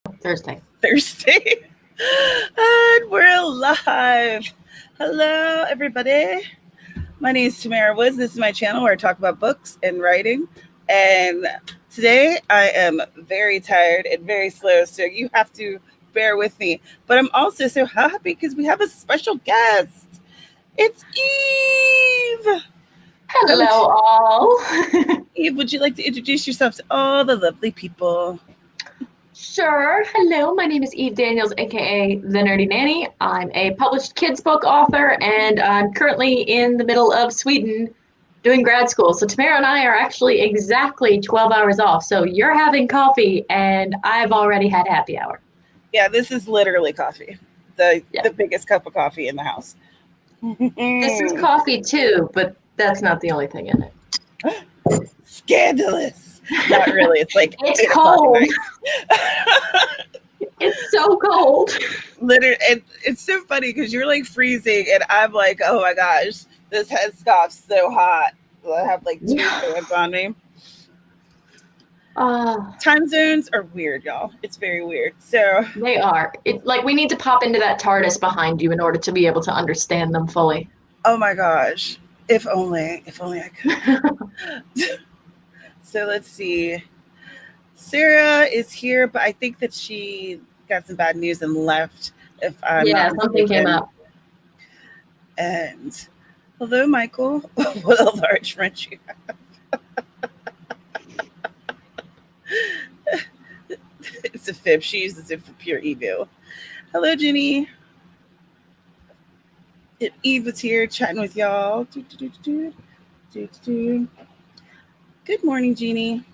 Thursday. And we're live. Hello, everybody. My name is Tamara Woods. This is my channel where I talk about books and writing. And today I am very tired and very slow, so you have to bear with me. But I'm also so happy because we have a special guest. It's Eve. Hello, all. Eve, would you like to introduce yourself to all the lovely people? Sure. Hello, my name is Eve Daniels, aka The Nerdy Nanny. I'm a published kids book author, and I'm currently in the middle of Sweden doing grad school. So Tamara and I are actually exactly 12 hours off. So you're having coffee, and I've already had happy hour. Yeah, this is literally coffee. The biggest cup of coffee in the house. This is coffee too, but that's not the only thing in it. Scandalous. Not really. It's like it's cold. It's so cold. Literally, it's so funny because you're like freezing, and I'm like, oh my gosh, this headscarf's so hot. I have like 2 fans on me. Time zones are weird, y'all. It's very weird. So they are. It's like we need to pop into that TARDIS behind you in order to be able to understand them fully. Oh my gosh. If only I could. So let's see. Sarah is here, but I think that she got some bad news and left. If I'm not something came up. And hello, Michael. What a large French you have. It's a fib. She uses it for pure evil. Hello, Jenny. Eve is here chatting with y'all. Good morning, Jeannie.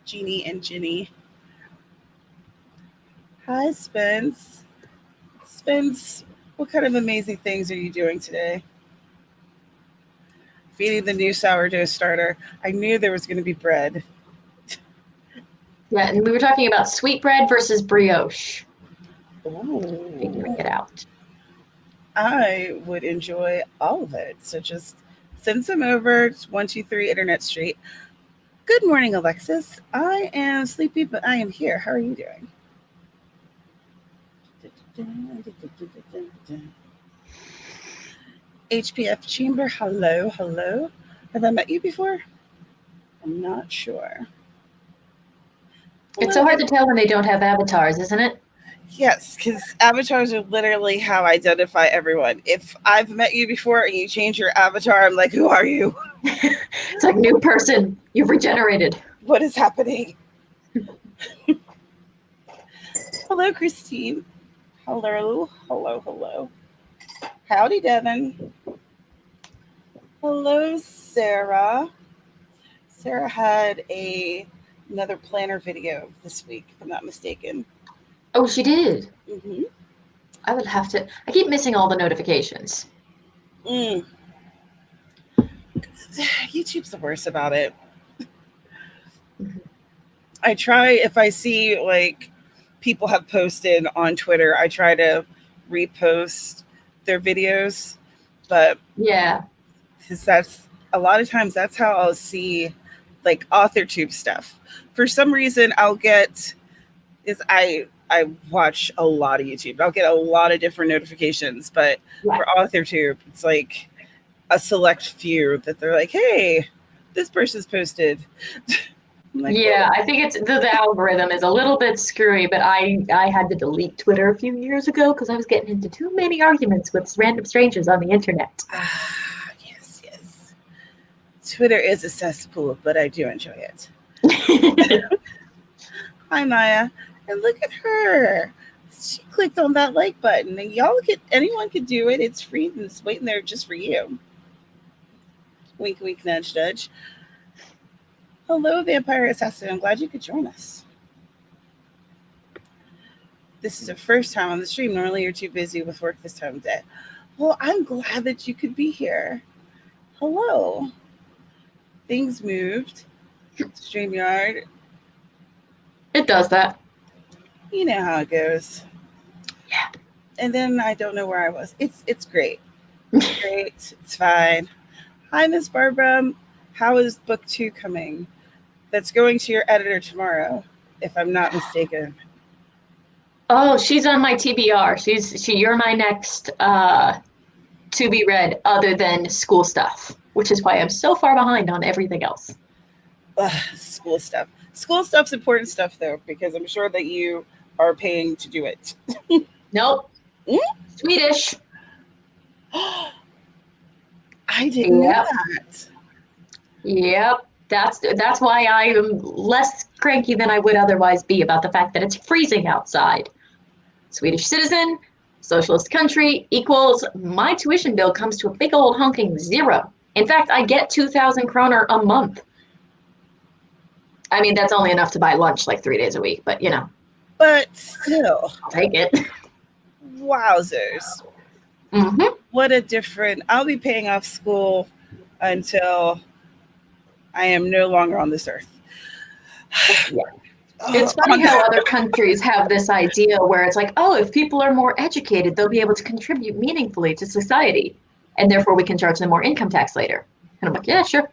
Jeannie and Jenny. Hi, Spence. Spence, what kind of amazing things are you doing today? Feeding the new sourdough starter. I knew there was going to be bread. Yeah, and we were talking about sweetbread versus brioche. Ooh. Figuring it out. I would enjoy all of it. So just send some over. It's 123 Internet Street. Good morning, Alexis. I am sleepy, but I am here. How are you doing? HPF Chamber. Hello. Have I met you before? I'm not sure. It's so hard to tell when they don't have avatars, isn't it? Yes, because avatars are literally how I identify everyone. If I've met you before and you change your avatar, I'm like, who are you? It's like, new person. You've regenerated. What is happening? Hello, Christine. Hello. Howdy, Devin. Hello, Sarah. Sarah had another planner video this week, if I'm not mistaken. Oh, she did? Mm-hmm. I would have to. I keep missing all the notifications. YouTube's the worst about it. I try, if I see like people have posted on Twitter, I try to repost their videos. But yeah, because that's a lot of times that's how I'll see like AuthorTube stuff. For some reason, I'll get I watch a lot of YouTube. I'll get a lot of different notifications, but for AuthorTube, it's like a select few that they're like, hey, this person's posted. Like, yeah, I think it's the algorithm is a little bit screwy, but I had to delete Twitter a few years ago because I was getting into too many arguments with random strangers on the internet. Yes. Twitter is a cesspool, but I do enjoy it. Hi, Maya. And look at her. She clicked on that like button. And anyone could do it. It's free and it's waiting there just for you. Wink, wink, nudge, nudge. Hello, Vampire Assassin. I'm glad you could join us. This is the first time on the stream. Normally you're too busy with work this time of day. Well, I'm glad that you could be here. Hello. Things moved. StreamYard. It does that. You know how it goes. Yeah. And then I don't know where I was. It's great. It's great. It's fine. Hi, Miss Barbara. How is book 2 coming? That's going to your editor tomorrow. if I'm not mistaken. Oh, she's on my TBR. You're my next to be read other than school stuff, which is why I'm so far behind on everything else. School stuff. School stuff's important stuff though, because I'm sure that you are paying to do it. Nope. Mm? Swedish. I didn't know that. Yep. That's why I am less cranky than I would otherwise be about the fact that it's freezing outside. Swedish citizen, socialist country equals my tuition bill comes to a big old honking 0. In fact, I get 2,000 kroner a month. I mean, that's only enough to buy lunch like 3 days a week, but But still, I'll take it. Wowzers. Mm-hmm. What a different, I'll be paying off school until I am no longer on this earth. Yeah. It's funny how other countries have this idea where it's like, oh, if people are more educated, they'll be able to contribute meaningfully to society, and therefore we can charge them more income tax later. And I'm like, yeah, sure.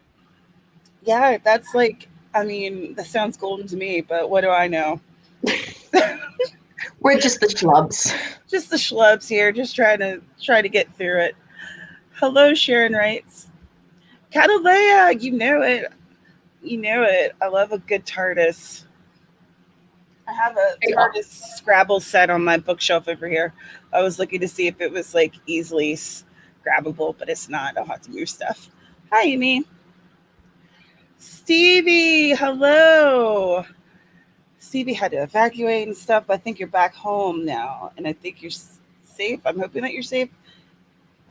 Yeah, that's like, I mean, that sounds golden to me, but what do I know? We're just the schlubs. Just the schlubs here, just trying to get through it. Hello, Sharon writes. Catalea, you know it. You know it. I love a good TARDIS. I have a TARDIS Scrabble set on my bookshelf over here. I was looking to see if it was like easily grabbable, but it's not. I'll have to move stuff. Hi, Amy. Stevie, hello. Stevie had to evacuate and stuff. I think you're back home now, and I think you're safe. I'm hoping that you're safe.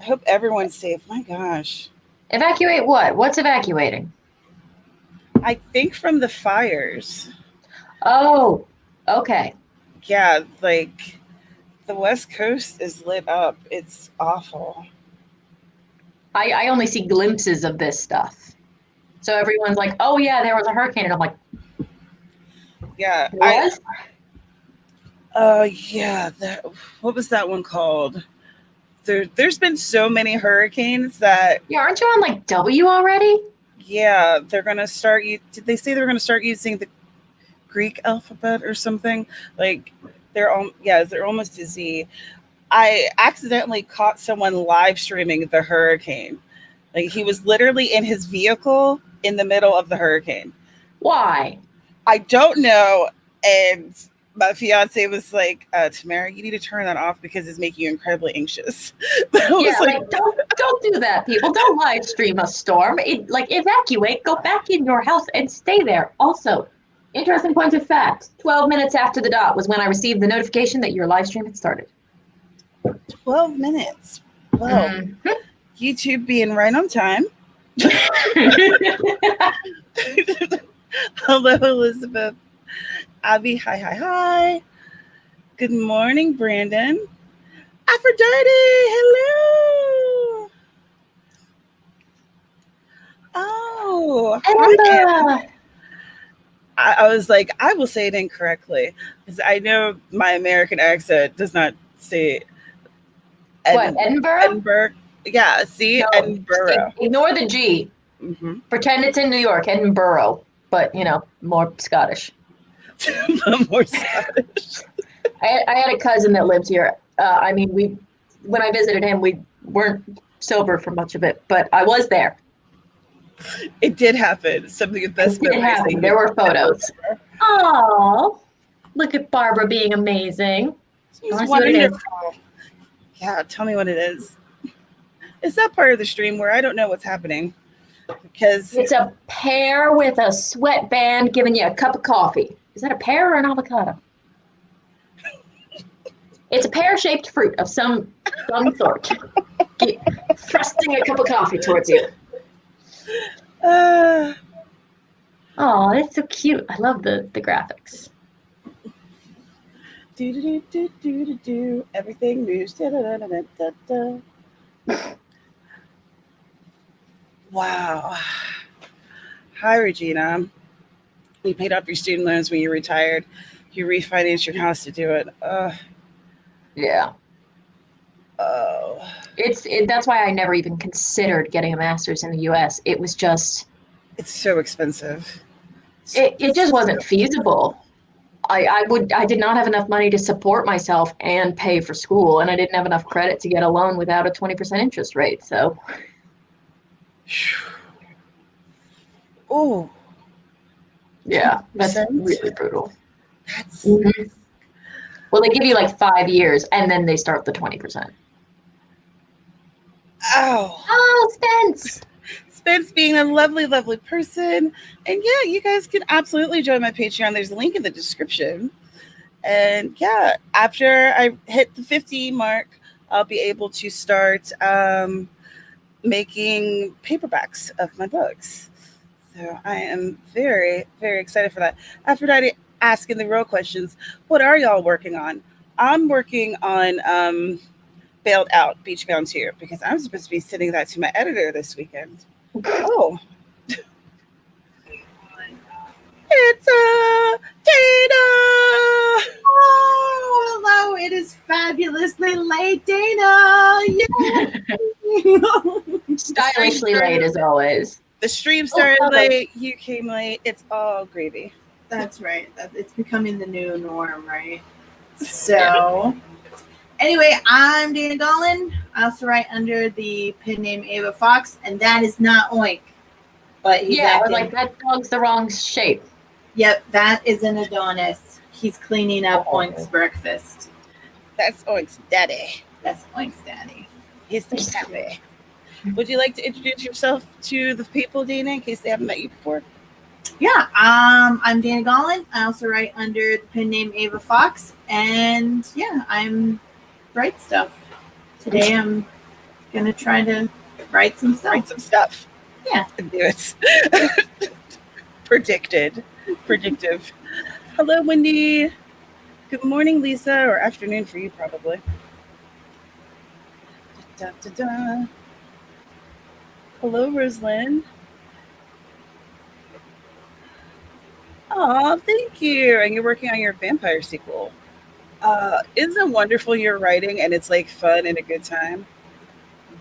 I hope everyone's safe. My gosh. Evacuate what? What's evacuating? I think from the fires. Oh, okay. Yeah, like the West Coast is lit up. It's awful. I only see glimpses of this stuff. So everyone's like, oh yeah, there was a hurricane. And I'm like, yeah. what? Yeah. What was that one called? There's been so many hurricanes that. Yeah, aren't you on like W already? Yeah, they're going to start. Did they say they were going to start using the Greek alphabet or something? Like they're almost to Z. I accidentally caught someone live streaming the hurricane. Like he was literally in his vehicle in the middle of the hurricane. Why? I don't know. And my fiance was like, Tamara, you need to turn that off because it's making you incredibly anxious. Like, don't do that, people. Don't live stream a storm. Evacuate, go back in your house and stay there. Also, interesting point of fact, 12 minutes after the dot was when I received the notification that your live stream had started. 12 minutes. Well, YouTube being right on time. Hello, Elizabeth. Abby, hi. Good morning, Brandon. Aphrodite, hello. Oh, hi. I was like, I will say it incorrectly because I know my American accent does not say Edinburgh? Edinburgh. Yeah, see, no, Edinburgh. Ignore the G. Mm-hmm. Pretend it's in New York, Edinburgh, but more Scottish. More Scottish. I had a cousin that lived here. When I visited him, we weren't sober for much of it, but I was there. It did happen. Something of best memories. There were photos. Oh, look at Barbara being amazing. She's wonderful. Yeah, tell me what it is. It's that part of the stream where I don't know what's happening because it's a pear with a sweatband giving you a cup of coffee. Is that a pear or an avocado? It's a pear-shaped fruit of some sort. Thrusting a cup of coffee towards you. Oh, that's so cute. I love the graphics. Do. Everything moves. Da. Wow. Hi, Regina. You paid off your student loans when you retired. You refinanced your house to do it. Yeah. Oh. That's why I never even considered getting a master's in the U.S. It was just... It's so expensive. It just wasn't feasible. I did not have enough money to support myself and pay for school, and I didn't have enough credit to get a loan without a 20% interest rate. So, Oh, yeah, that's 20%? really brutal. That's Mhm. Well, they give you like 5 years, and then they start the 20%. oh. Oh, Spence. Spence being a lovely, lovely person. And yeah, you guys can absolutely join my Patreon. There's a link in the description. And yeah, after I hit the 50 mark, I'll be able to start making paperbacks of my books. So I am very, very excited for that. Aphrodite asking the real questions. What are y'all working on? I'm working on Bailed Out Beach Bound 2 because I'm supposed to be sending that to my editor this weekend. Oh, it's Dana! Oh, hello. It is fabulously late, Dana. Yay. Stylishly late as always. The stream started Oh, late. You came late. It's all gravy. That's right. It's becoming the new norm, right? So, anyway, I'm Dana Gollin. I also write under the pen name Ava Fox, and that is not Oink. But he's yeah, I was acting. like, that dog's the wrong shape. Yep, that is an Adonis. He's cleaning up Oh. Oink's breakfast. That's Oink's daddy. That's Oink's daddy. He's the daddy. Would you like to introduce yourself to the people, Dana, in case they haven't met you before? Yeah, I'm Dana Gollin. I also write under the pen name Ava Fox, and yeah, I'm write stuff. Today I'm gonna try to write some stuff. Write some stuff. Yeah. I knew it. Predictive. Hello, Wendy. Good morning, Lisa, or afternoon for you, probably. Da, da, da. Hello, Rosalind. Oh, thank you. And you're working on your vampire sequel. Isn't it wonderful you're writing and it's like fun and a good time?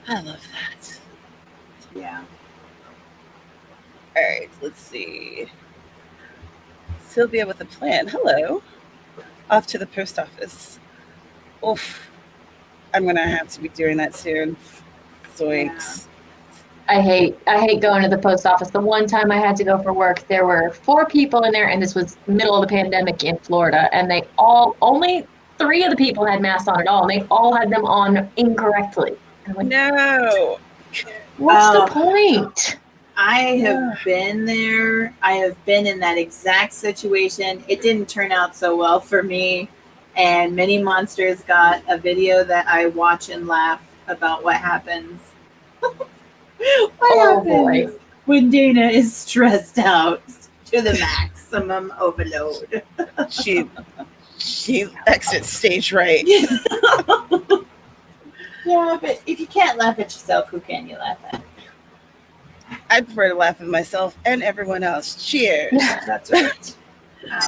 I love that. Yeah. All right, let's see. Sylvia with a plan. Hello. Off to the post office. Oof. I'm going to have to be doing that soon. Zoinks. I hate going to the post office. The one time I had to go for work, there were 4 people in there, and this was middle of the pandemic in Florida, and they only 3 of the people had masks on at all, and they all had them on incorrectly. Like, No. what's the point? I have been there. I have been in that exact situation. It didn't turn out so well for me. And Many Monsters got a video that I watch and laugh about what happens. What happens when Dana is stressed out to the maximum overload? She exits stage right. Yeah, but if you can't laugh at yourself, who can you laugh at? I prefer to laugh at myself and everyone else. Cheers. That's right.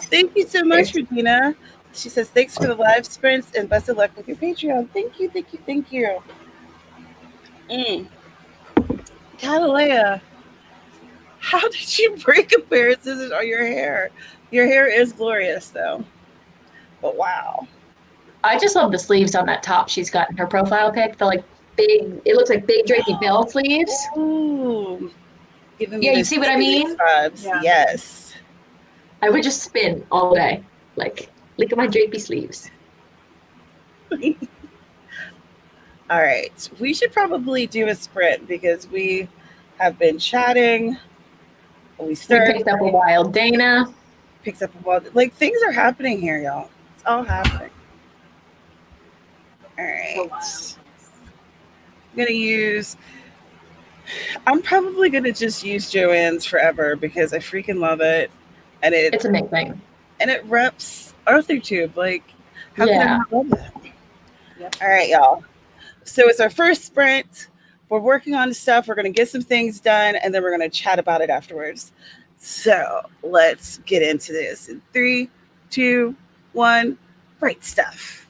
Thank you so much, Regina. She says, thanks for the live sprints and best of luck with your Patreon. Thank you. Catalea, how did you break a pair of scissors on your hair? Your hair is glorious, though. But wow. I just love the sleeves on that top she's got in her profile pic. The like big, it looks like big drapey bell sleeves. Ooh. Giving Yeah, me you see what I mean? Vibes. Yeah. Yes. I would just spin all day. Like, look at my drapey sleeves. All right. We should probably do a sprint because we have been chatting. We picked up a wild Dana. Picks up a wild. Like, things are happening here, y'all. It's all happening. All right. I'm probably going to just use Joanne's forever because I freaking love it. And It's amazing. And it reps Arthur Tube. Like, how can I not love it? Yep. All right, y'all. So it's our first sprint. We're working on stuff. We're going to get some things done, and then we're going to chat about it afterwards. So let's get into this in 3, 2, 1. Write stuff.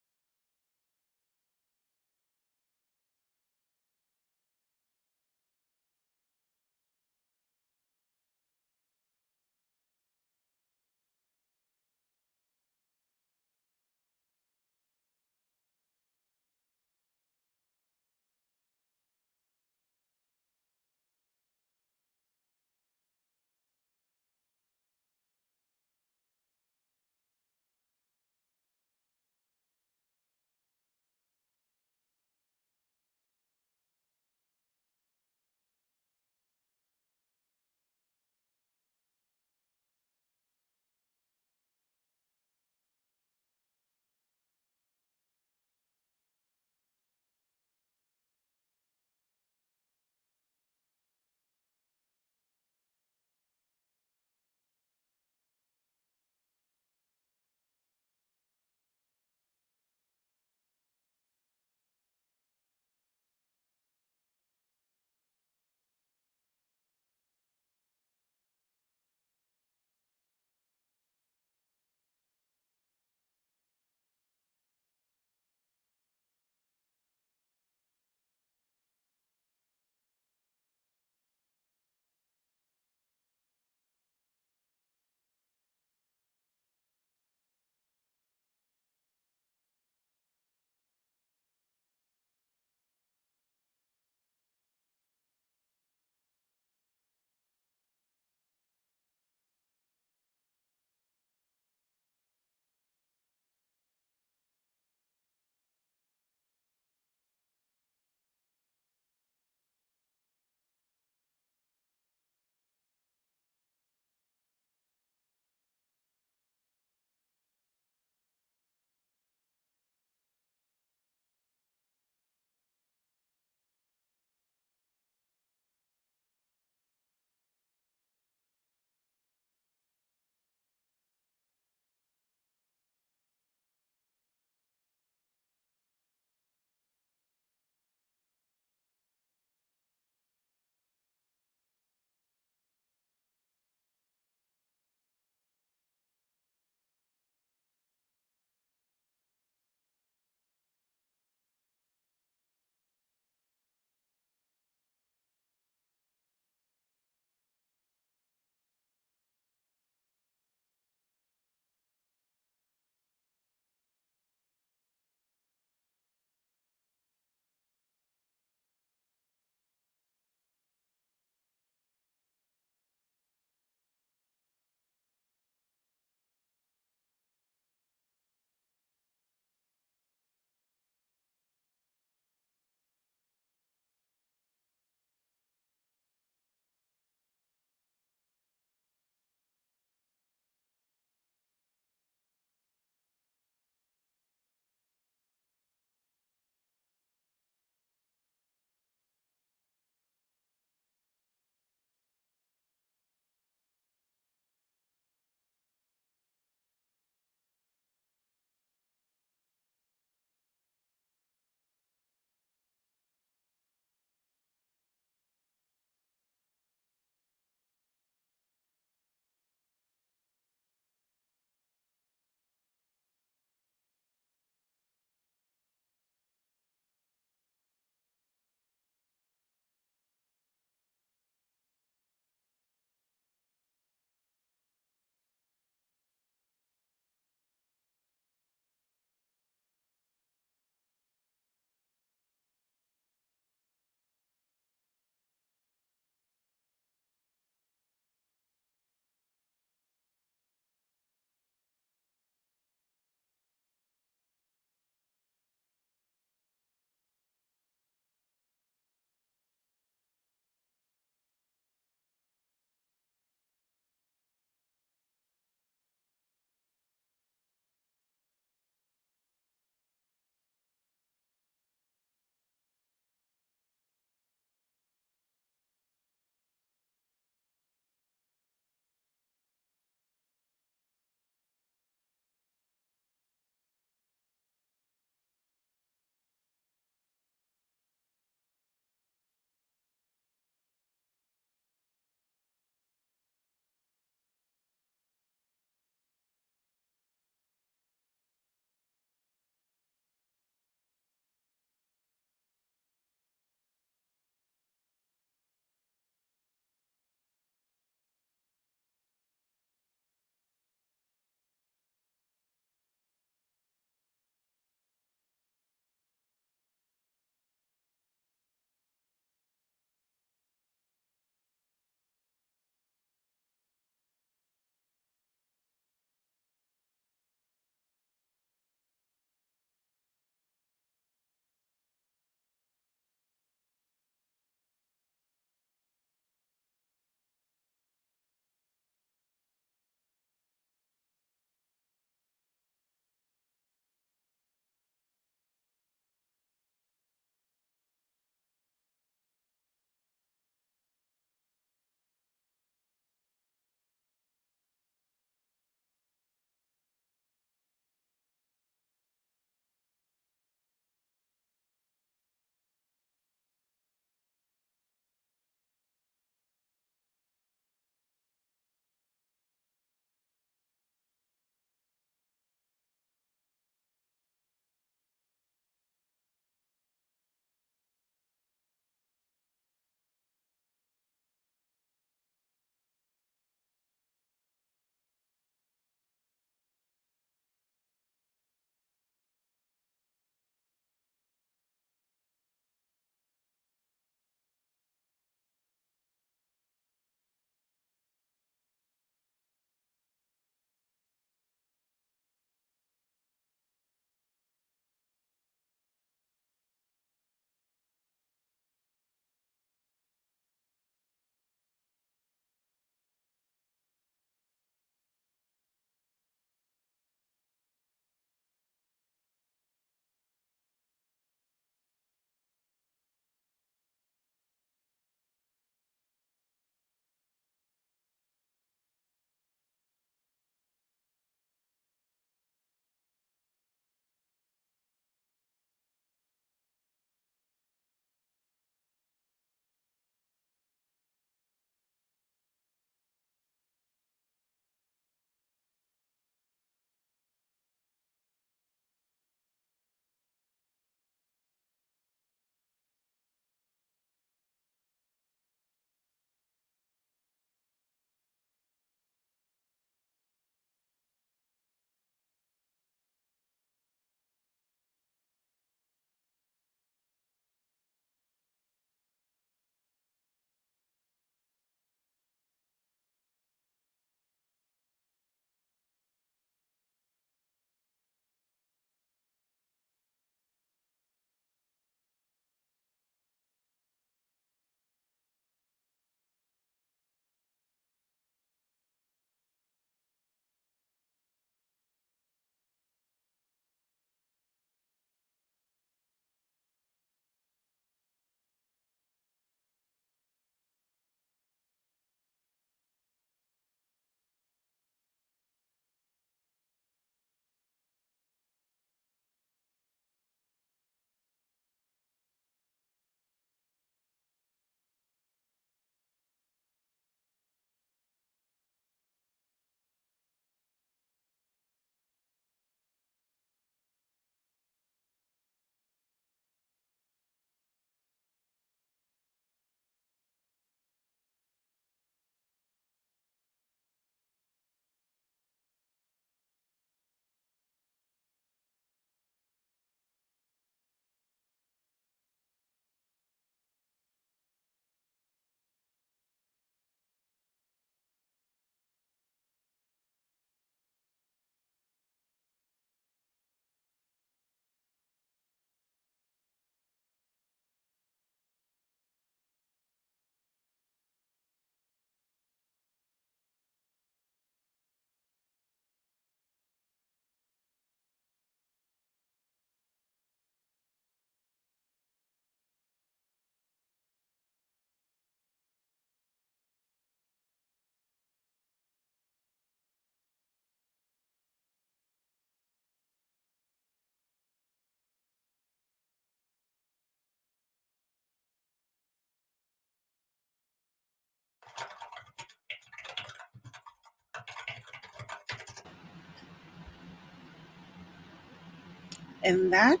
And that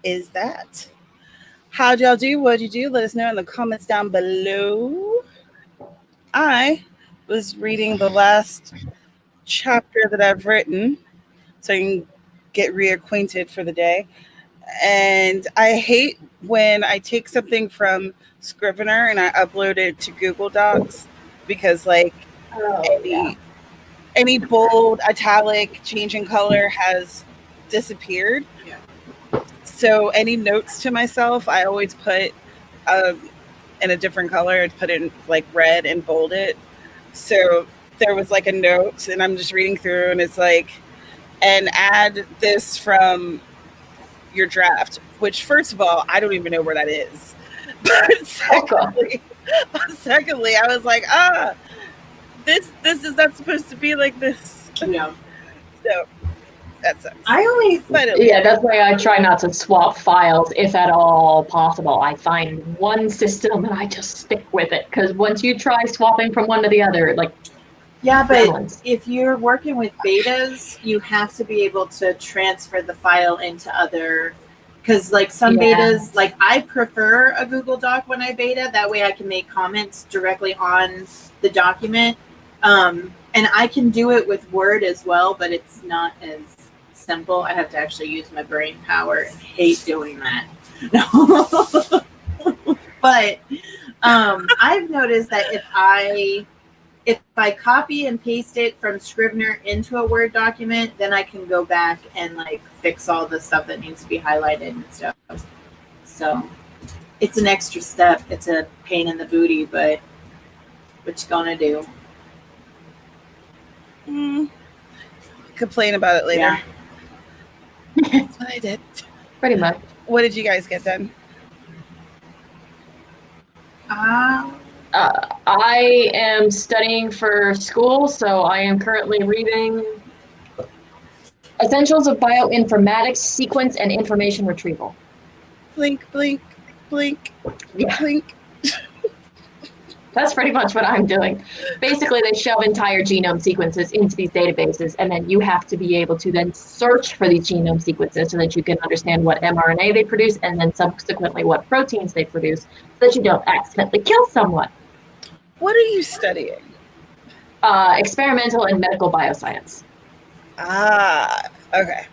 is that. How'd y'all do? What'd you do? Let us know in the comments down below. I was reading the last chapter that I've written so I can get reacquainted for the day. And I hate when I take something from Scrivener and I upload it to Google Docs because any bold, italic, change in color has disappeared. Yeah. So any notes to myself, I always put in a different color. I'd put it in like red and bold it. So there was like a note and I'm just reading through and it's like, and add this from your draft, which first of all, I don't even know where that is. But secondly, I was like, this is not supposed to be like this. Yeah. So that sucks. That's why I try not to swap files if at all possible. I find one system and I just stick with it because once you try swapping from one to the other, like but if you're working with betas, you have to be able to transfer the file into other. Because like some betas, like I prefer a Google Doc when I beta. That way I can make comments directly on the document. And I can do it with Word as well, but it's not as simple. I have to actually use my brain power and hate doing that. No. But I've noticed that if I copy and paste it from Scrivener into a Word document, then I can go back and like fix all the stuff that needs to be highlighted and stuff. So it's an extra step. It's a pain in the booty, but what you gonna do? Complain about it later. Yeah. That's what I did. pretty much. What did you guys get done? I am studying for school, so I am currently reading Essentials of Bioinformatics, Sequence, and Information Retrieval. Blink, blink, blink, Yeah. blink. That's pretty much what I'm doing. Basically, they shove entire genome sequences into these databases, and then you have to be able to then search for these genome sequences so that you can understand what mRNA they produce and then subsequently what proteins they produce so that you don't accidentally kill someone. What are you studying? Experimental and medical bioscience. Okay.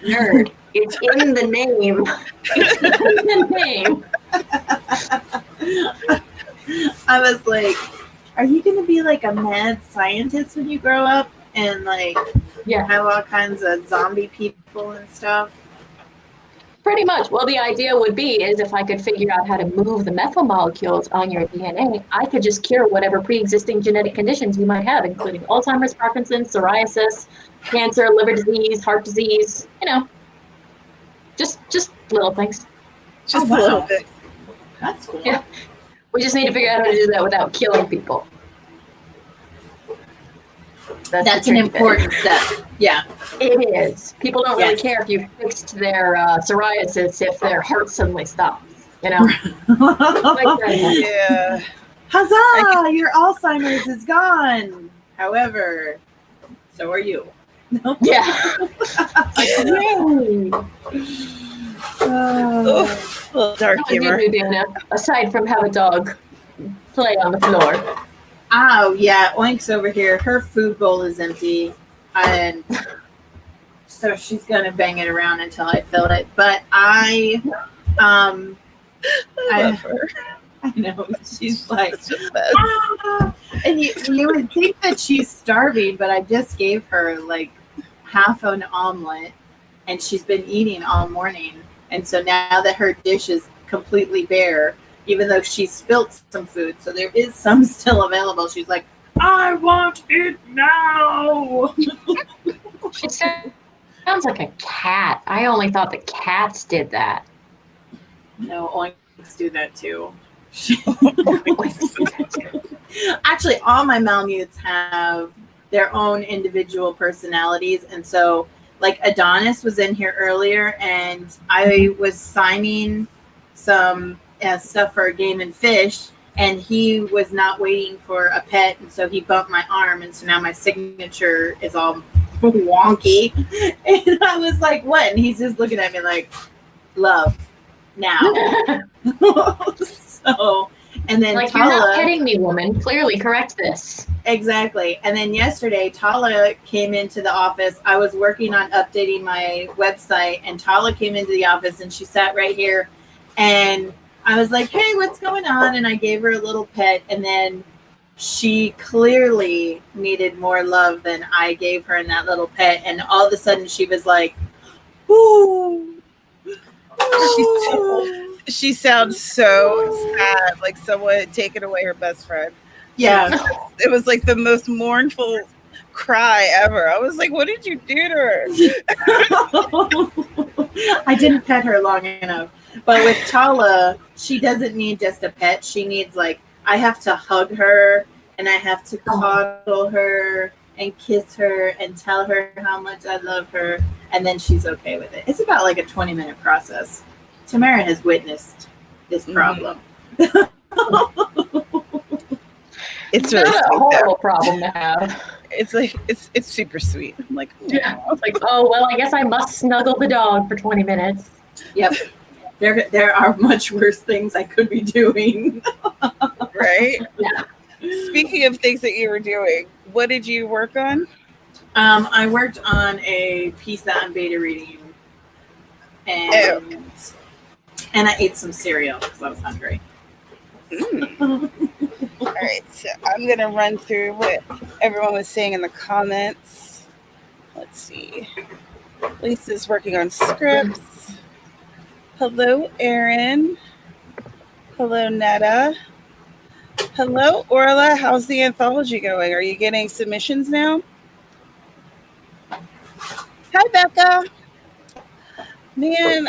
Nerd. It's in the name. It's in the name. I was like, are you going to be like a mad scientist when you grow up and like have all kinds of zombie people and stuff? Pretty much. Well, the idea would be is if I could figure out how to move the methyl molecules on your DNA, I could just cure whatever pre-existing genetic conditions you might have, including Alzheimer's, Parkinson's, psoriasis, cancer, liver disease, heart disease, just little things. Just a little bit. That's cool. Yeah. We just need to figure out how to do that without killing people. That's an important step. Yeah. It is. People don't really care if you fixed their psoriasis if their heart suddenly stops, Yeah. Huzzah! Your Alzheimer's is gone. However, so are you. Yeah. Yay. Little dark humor. Aside from have a dog play on the floor. Oh yeah, Oink's over here. Her food bowl is empty, and so she's gonna bang it around until I fill it. But I love her. I know she's like, and you would think that she's starving, but I just gave her like half an omelet, and she's been eating all morning. And so now that her dish is completely bare, even though she spilt some food, so there is some still available, she's like, I want it now. It sounds like a cat. I only thought the cats did that. No, Oinks do that too. Actually, all my Malamutes have their own individual personalities, and so like Adonis was in here earlier, and I was signing some stuff for Game and Fish, and he was not waiting for a pet, and so he bumped my arm, and so now my signature is all wonky. And I was like, what? And he's just looking at me like, love, now. So, and then like, Tala, you're not petting me, woman. Clearly correct this. exactly. And then yesterday, Tala came into the office. I was working on updating my website, and Tala came into the office, and she sat right here. And I was like, hey, what's going on? And I gave her a little pet. And then she clearly needed more love than I gave her in that little pet. And all of a sudden, she was like, ooh. She sounds so sad, like someone had taken away her best friend. Yeah. It was like the most mournful cry ever. I was like, what did you do to her? I didn't pet her long enough. But with Tala, she doesn't need just a pet. She needs, like, I have to hug her, and I have to coddle her and kiss her and tell her how much I love her, and then she's okay with it. It's about like a 20-minute process. Tamara has witnessed this problem. It's really not a sweet, horrible though. problem to have. It's like it's super sweet. I'm like, Yeah. It's like, oh, well, I guess I must snuggle the dog for 20 minutes. Yep. There are much worse things I could be doing. right? Yeah. Speaking of things that you were doing, what did you work on? I worked on a piece that I'm beta reading, and I ate some cereal because I was hungry. All right, so I'm gonna run through what everyone was saying in the comments. Let's see. Lisa's working on scripts. Hello, Erin. Hello, Netta. Hello, Orla. How's the anthology going? Are you getting submissions now? Hi, Becca. Man,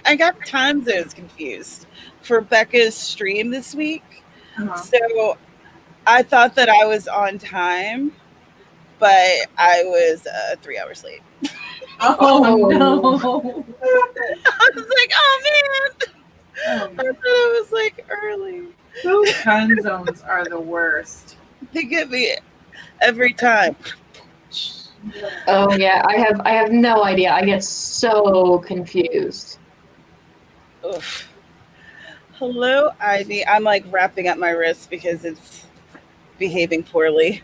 I got time zones confused for Becca's stream this week. So I thought that I was on time, but I was 3 hours late. Oh, no. I was like, oh, man. I thought I was like early. Those time zones are the worst. They get me every time. Oh yeah, I have no idea. I get so confused. Oof. Hello, Ivy. I'm like wrapping up my wrist because it's behaving poorly.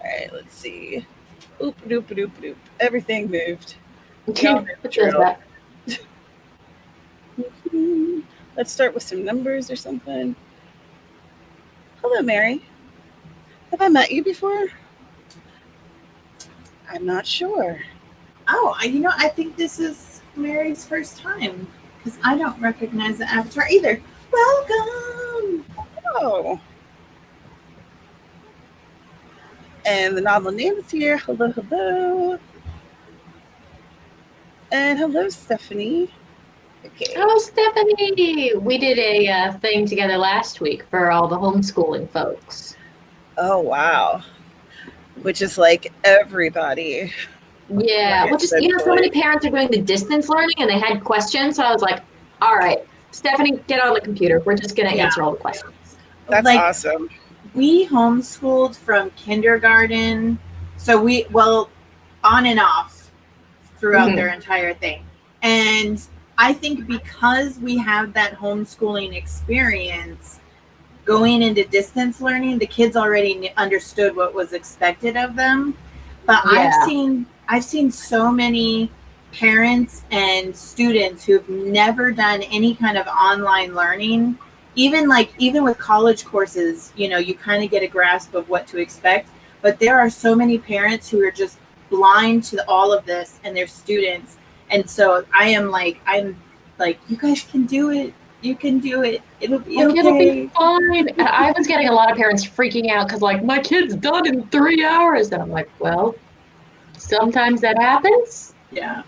All right, let's see. Oop, doop, doop, doop. Everything moved. What is that? Let's start with some numbers or something. Hello, Mary. Have I met you before? I'm not sure. Oh, I think this is Mary's first time because I don't recognize the avatar either. Welcome. Oh. And the novel name is here. Hello, hello. And hello, Stephanie. Okay. Oh, Stephanie! We did a thing together last week for all the homeschooling folks. Oh, wow. Which is like everybody. Yeah, Right, which is, so many parents are doing the distance learning and they had questions. So I was like, all right, Stephanie, get on the computer. We're just going to answer all the questions. That's awesome. We homeschooled from kindergarten. So on and off throughout their entire thing. And I think because we have that homeschooling experience going into distance learning, the kids already understood what was expected of them. But Yeah. I've seen so many parents and students who've never done any kind of online learning. Even with college courses, you kind of get a grasp of what to expect. But there are so many parents who are just blind to all of this and their students. And so I'm like, you guys can do it. You can do it. It'll be okay. It'll be fine. And I was getting a lot of parents freaking out because, like, my kid's done in 3 hours. And I'm like, well, sometimes that happens. Yeah.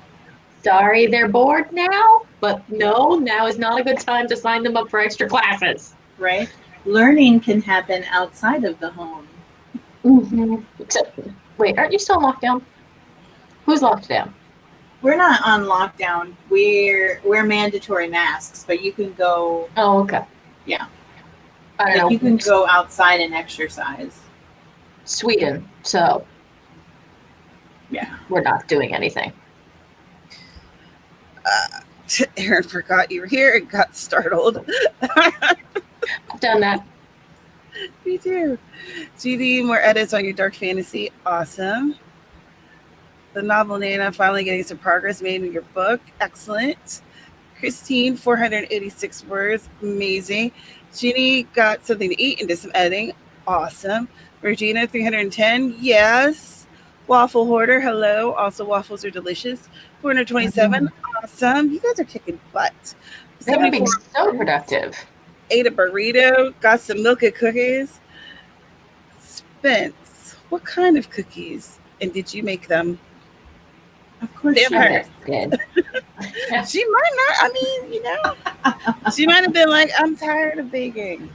Sorry, they're bored now. But no, now is not a good time to sign them up for extra classes. Right? Learning can happen outside of the home. Mm-hmm. Except, wait, aren't you still locked down? Who's locked down? We're not on lockdown. We're mandatory masks, but you can go. Oh, okay. Yeah. I don't know. You can go outside and exercise. Sweden, so Yeah. we're not doing anything. Aaron forgot you were here and got startled. I've done that. Me too. GD, more edits on your dark fantasy. Awesome. The novel Nana finally getting some progress made in your book. Excellent. Christine, 486 words. Amazing. Ginny got something to eat and did some editing. Awesome. Regina, 310. Yes. Waffle Hoarder, hello. Also, waffles are delicious. 427. Awesome. You guys are kicking butt. They're being 74 so productive. ate a burrito, got some milk and cookies. Spence, what kind of cookies? And did you make them? Of course Damn she her. did. Good. She might not. I mean, you know, she might have been like, I'm tired of baking.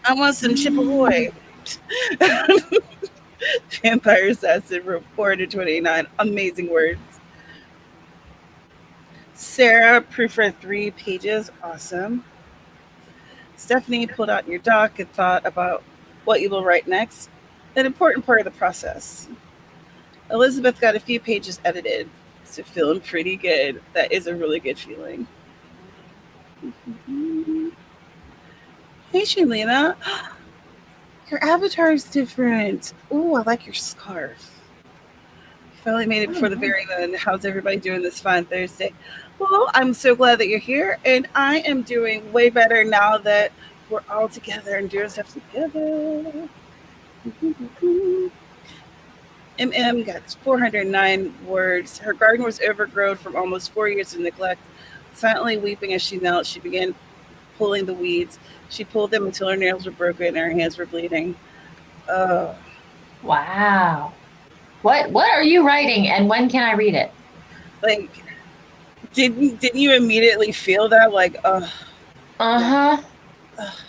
I want some Chip Ahoy. Vampire Assassin wrote 429 amazing words. Sarah proofread 3 pages. Awesome. Stephanie pulled out your doc and thought about what you will write next. An important part of the process. Elizabeth got a few pages edited, so feeling pretty good. That is a really good feeling. Hey, Shalina. Your avatar is different. Oh, I like your scarf. You finally made it before the very end. How's everybody doing this fine Thursday? Well, I'm so glad that you're here, and I am doing way better now that we're all together and doing stuff together. MM got 409 words. Her garden was overgrown from almost 4 years of neglect. Silently weeping as she knelt, she began pulling the weeds. She pulled them until her nails were broken and her hands were bleeding. Oh, Wow. What are you writing, and when can I read it? like, didn't you immediately feel that? Like, Uh-huh.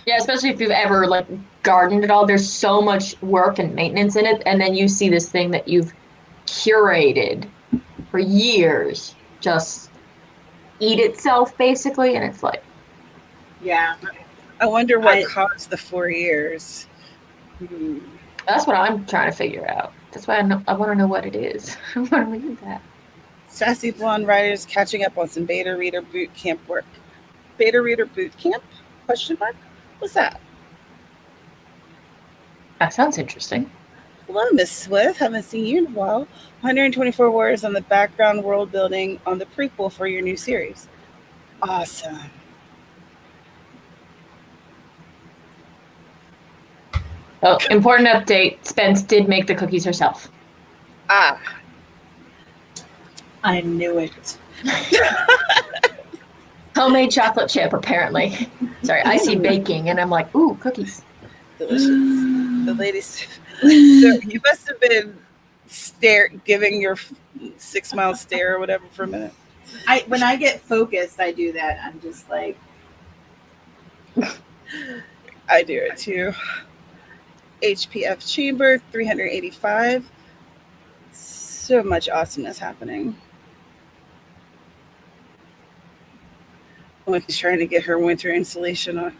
Yeah, especially if you've ever like gardened at all. There's so much work and maintenance in it, and then you see this thing that you've curated for years just eat itself basically, and it's like, Yeah. I wonder what caused the 4 years. that's what I'm trying to figure out. That's why I want to know what it is. I want to read that. Sassy blonde writers catching up on some beta reader boot camp work. Beta reader boot camp? Question mark? What's that? That sounds interesting. Hello, Miss Swift. Haven't seen you in a while. 124 words on the background world building on the prequel for your new series. Awesome. Oh, important update. Spence did make the cookies herself. Ah, I knew it. Homemade chocolate chip, apparently. Sorry, I see baking, and I'm like, ooh, cookies. delicious. The ladies. So you must have been giving your 6 mile stare or whatever for a minute. When I get focused, I do that. I'm just like, I do it too. HPF chamber 385. So much awesomeness happening. She's trying to get her winter insulation on.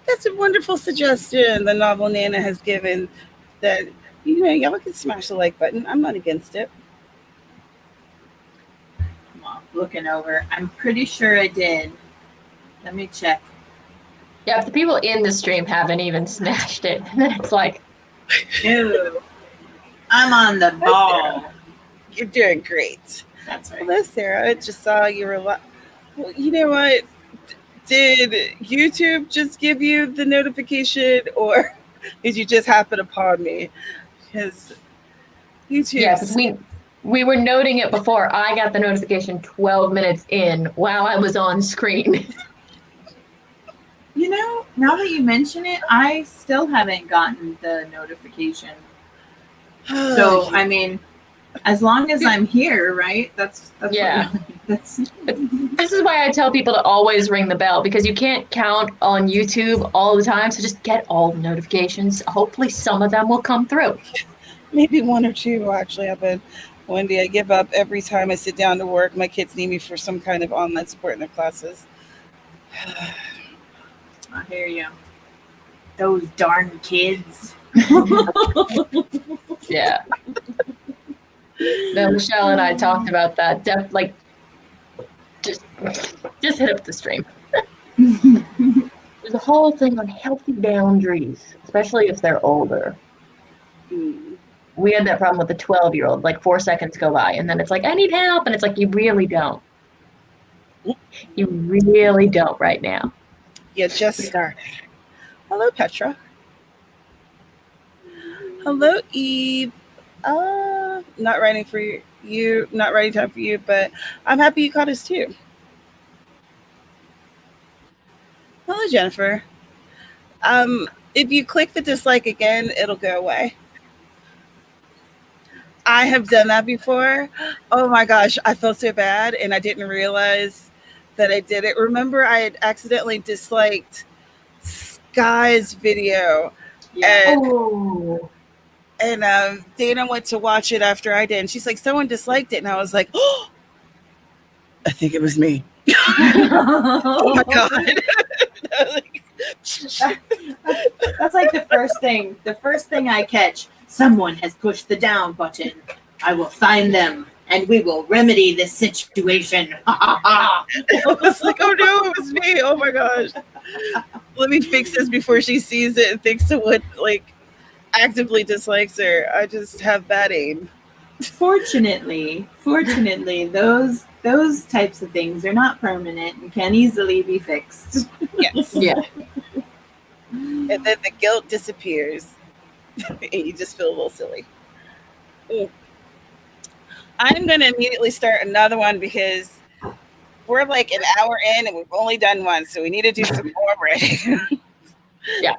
That's a wonderful suggestion the novel Nana has given, that y'all can smash the like button. I'm not against it. come on, looking over. I'm pretty sure I did. Let me check. Yeah, if the people in the stream haven't even smashed it, then it's like, Ew. I'm on the ball. You're doing great. That's right. Hello, Sarah. I just saw you were well, you know what? Did YouTube just give you the notification, or did you just happen upon me? Because YouTube. yeah, because we were noting it before. I got the notification 12 minutes in while I was on screen. You know, now that you mention it, I still haven't gotten the notification. So, I mean, as long as I'm here, right? That's Yeah. That's This is why I tell people to always ring the bell, because you can't count on YouTube all the time. So just get all the notifications. Hopefully some of them will come through. maybe 1 or 2 will actually happen. Wendy, I give up every time I sit down to work. My kids need me for some kind of online support in their classes. I hear you. Those darn kids. Yeah. No, Michelle and I talked about that. Just hit up the stream. There's a whole thing on healthy boundaries, especially if they're older. We had that problem with the 12-year-old. Like 4 seconds go by, and then it's like, I need help, and it's like, you really don't. You really don't right now. You just started. Hello, Petra. Hello, Eve. Not writing for you, not writing time for you, but I'm happy you caught us too. Hello, Jennifer. If you click the dislike again, it'll go away. I have done that before. Oh my gosh, I felt so bad and I didn't realize that I did it. Remember, I had accidentally disliked Sky's video. Yeah. And Dana went to watch it after I did. And she's like, someone disliked it. And I was like, oh, I think it was me. Oh my God. That's like the first thing. The first thing I catch, someone has pushed the down button. I will find them and we will remedy this situation. I was like, oh no, it was me. Oh my gosh. Let me fix this before she sees it and thinks someone like actively dislikes her. I just have bad aim. Fortunately, those types of things are not permanent and can easily be fixed. Yes. Yeah. And then the guilt disappears. And you just feel a little silly. Ooh. I'm going to immediately start another one because we're like an hour in and we've only done one. So we need to do some more writing. Yeah.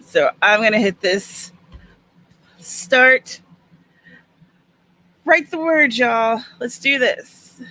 So I'm going to hit this start. Write the word, y'all. Let's do this.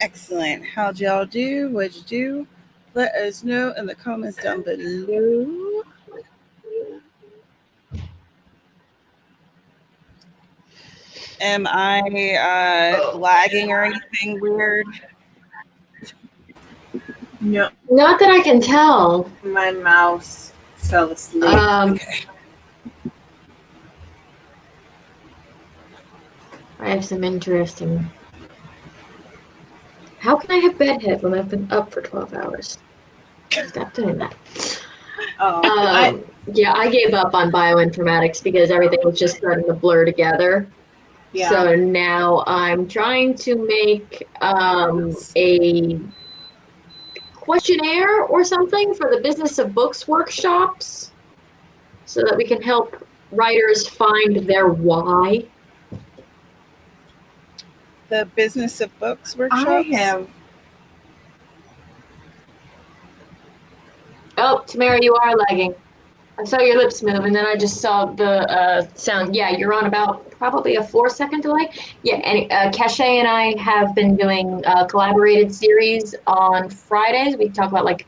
Excellent. How'd y'all do? What'd you do? Let us know in the comments down below. Am I lagging or anything weird? No, Not that I can tell. my mouse fell asleep. Okay. I have some interesting. How can I have bedhead when I've been up for 12 hours? Stop doing that. Yeah, I gave up on bioinformatics because everything was just starting to blur together. Yeah. So now I'm trying to make a questionnaire or something for the Business of Books workshops so that we can help writers find their why. The Business of Books workshops? I have. Oh, Tamara, you are lagging. I saw your lips move, and then I just saw the sound. Yeah, you're on about probably a 4-second delay. Yeah, and Cache and I have been doing a collaborated series on Fridays. We talk about like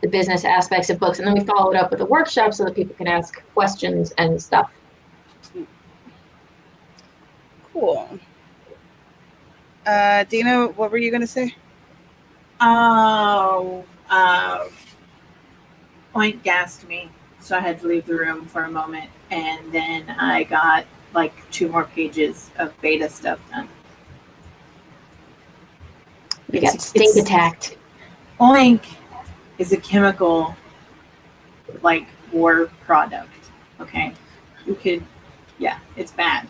the business aspects of books, and then we follow it up with a workshop so that people can ask questions and stuff. Cool. Dina, what were you going to say? Oh, Point gassed me, so I had to leave the room for a moment, and then I got like 2 more pages of beta stuff done. We got stink attacked. Oink is a chemical, like, war product. Okay, you could, yeah, it's bad.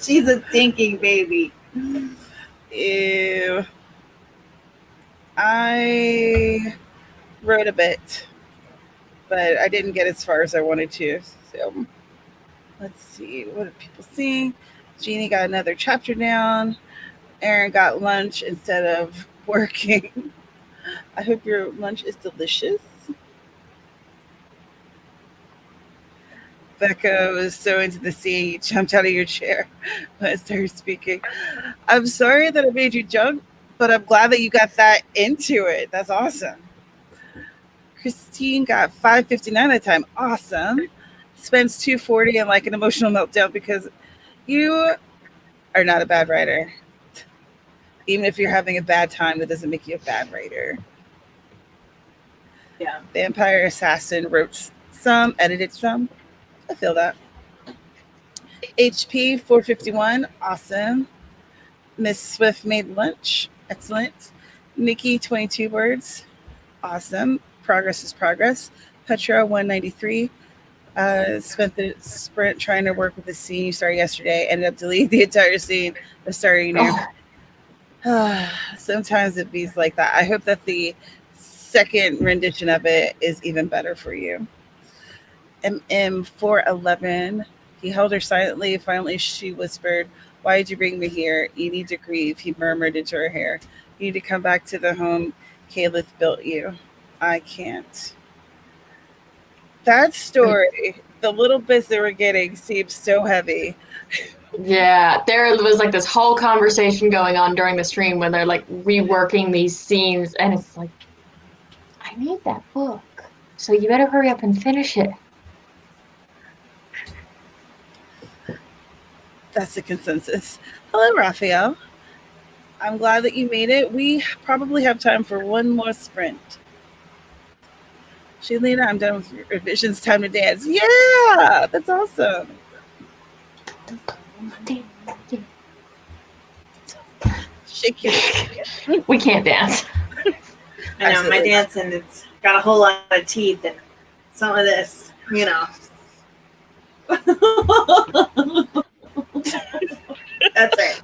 She's a thinking baby. Ew. I wrote a bit, but I didn't get as far as I wanted to. So let's see. What are people seeing? Jeannie got another chapter down. Erin got lunch instead of working. I hope your lunch is delicious. Becca was so into the scene, you jumped out of your chair when I started speaking. I'm sorry that I made you jump, but I'm glad that you got that into it. That's awesome. Christine got 559 at a time. Awesome. Spends 240 and like an emotional meltdown because you are not a bad writer. Even if you're having a bad time, that doesn't make you a bad writer. Yeah. Vampire Assassin wrote some, edited some. I feel that. HP 451, awesome. Miss Swift made lunch, excellent. Nikki 22 words, awesome. Progress is progress. Petra 193 spent the sprint trying to work with the scene you started yesterday. Ended up deleting the entire scene of starting new. Sometimes it be like that. I hope that the second rendition of it is even better for you. MM411. He held her silently. Finally, she whispered, "Why did you bring me here? You need to grieve," he murmured into her hair. "You need to come back to the home Caliph built you." I can't. That story, the little bits that we're getting, seems so heavy. Yeah, there was like this whole conversation going on during the stream when they're like reworking these scenes, and it's like, I need that book, so you better hurry up and finish it. That's the consensus. Hello, Raphael. I'm glad that you made it. We probably have time for one more sprint. Shalina, I'm done with revisions. Time to dance. Yeah, that's awesome. Shake your We can't dance. I know, my dancing, it's got a whole lot of teeth and some of this, you know. That's it.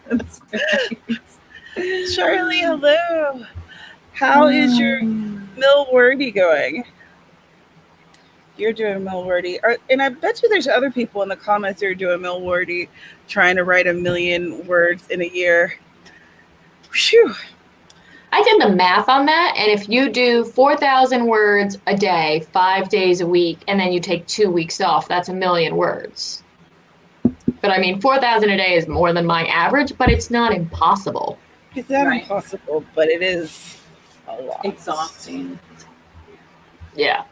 That's right. Charlie, hello. How is your Millwordy going? You're doing Millwordy. And I bet you there's other people in the comments that are doing Millwordy, trying to write 1 million words in a year. Whew. I did the math on that, and if you do 4,000 words a day, 5 days a week, and then you take 2 weeks off, that's 1 million words. But But I mean, 4,000 a day is more than my average, but it's not impossible. It's not Right. impossible, but it is a lot. Exhausting. Yeah.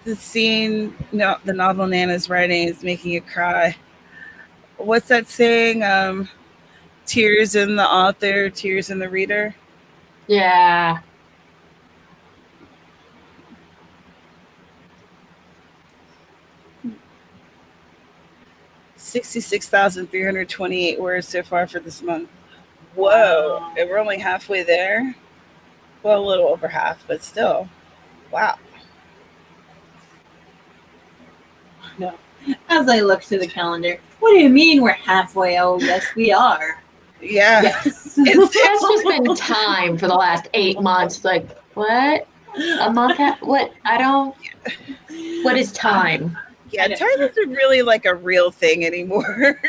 The scene, no, the novel Nana's writing is making you cry. What's that saying? Tears in the author, tears in the reader. Yeah. $66,328 words so far for this month. Whoa. Wow. And we're only halfway there. Well, a little over half, but still. Wow. No. As I look to the calendar, what do you mean we're halfway? Oh, yes, we are. Yeah. Yes. It's just been time for the last 8 months. Like, what? A month? What? I don't. What is time? Yeah, time isn't really like a real thing anymore.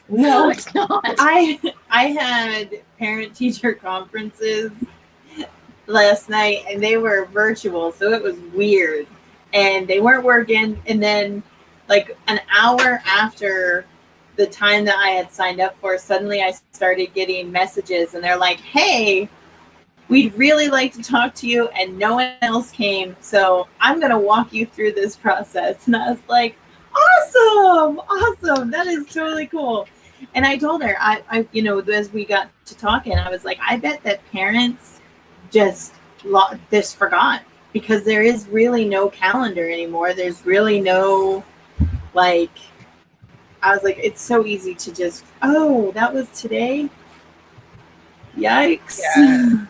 No, it's not. I had parent-teacher conferences last night, and they were virtual, so it was weird. And they weren't working. And then, like an hour after the time that I had signed up for, suddenly I started getting messages, and they're like, "Hey, we'd really like to talk to you," and no one else came, so I'm gonna walk you through this process. And I was like, awesome, that is totally cool. And I told her, I as we got to talking, I was like, I bet that parents just forgot, because there is really no calendar anymore. There's really no, like, I was like, it's so easy to just, oh, that was today. Yikes. Yeah.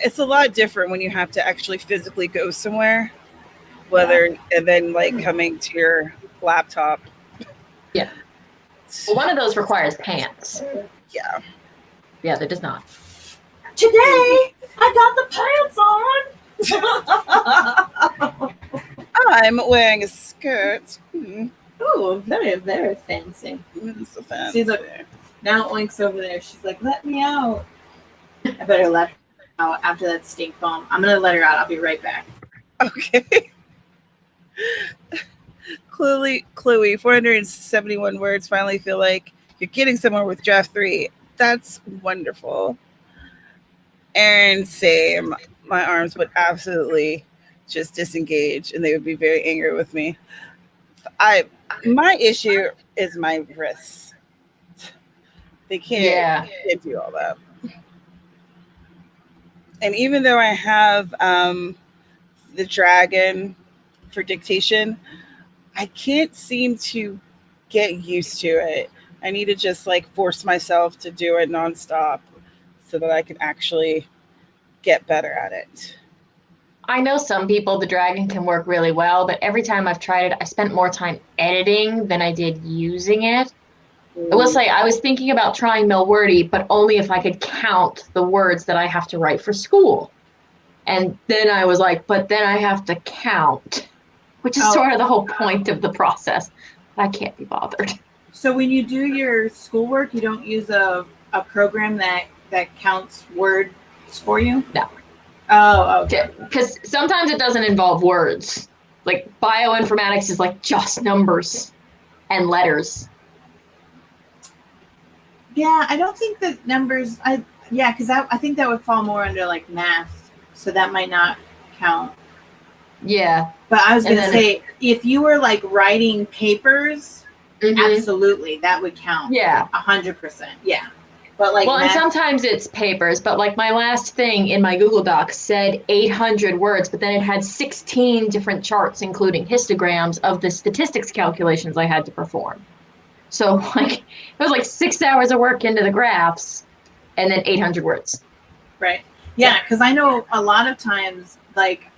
It's a lot different when you have to actually physically go somewhere, and then like coming to your laptop. Yeah. Well, one of those requires pants. Yeah. Yeah, that does not. Today, I got the pants on. I'm wearing a skirt. Oh, very, very fancy. So fancy. She's like, now Oink's over there. She's like, let me out. I better let her out after that stink bomb. I'm going to let her out. I'll be right back. Okay. Chloe, 471 words. Finally feel like you're getting somewhere with draft 3. That's wonderful. Aaron, same. My arms would absolutely just disengage, and they would be very angry with me. My issue is my wrists. They can't do all that. And even though I have the dragon for dictation, I can't seem to get used to it. I need to just like force myself to do it nonstop so that I can actually get better at it. I know some people, the dragon can work really well, but every time I've tried it, I spent more time editing than I did using it. I will say I was thinking about trying Milwordy, but only if I could count the words that I have to write for school. And then I was like, but then I have to count, which is sort of the whole point of the process. I can't be bothered. So when you do your schoolwork, you don't use a program that counts words for you? No. Oh, okay. Because sometimes it doesn't involve words. Like bioinformatics is like just numbers and letters. Yeah, I don't think that numbers. Because I think that would fall more under like math, so that might not count. Yeah. But I was going to say, if you were like writing papers, absolutely, that would count. Yeah. 100%. Yeah. But like, well, and sometimes it's papers, but like my last thing in my Google Docs said 800 words, but then it had 16 different charts, including histograms of the statistics calculations I had to perform. So like, it was like 6 hours of work into the graphs and then 800 words. Right. Yeah. Cause I know a lot of times, like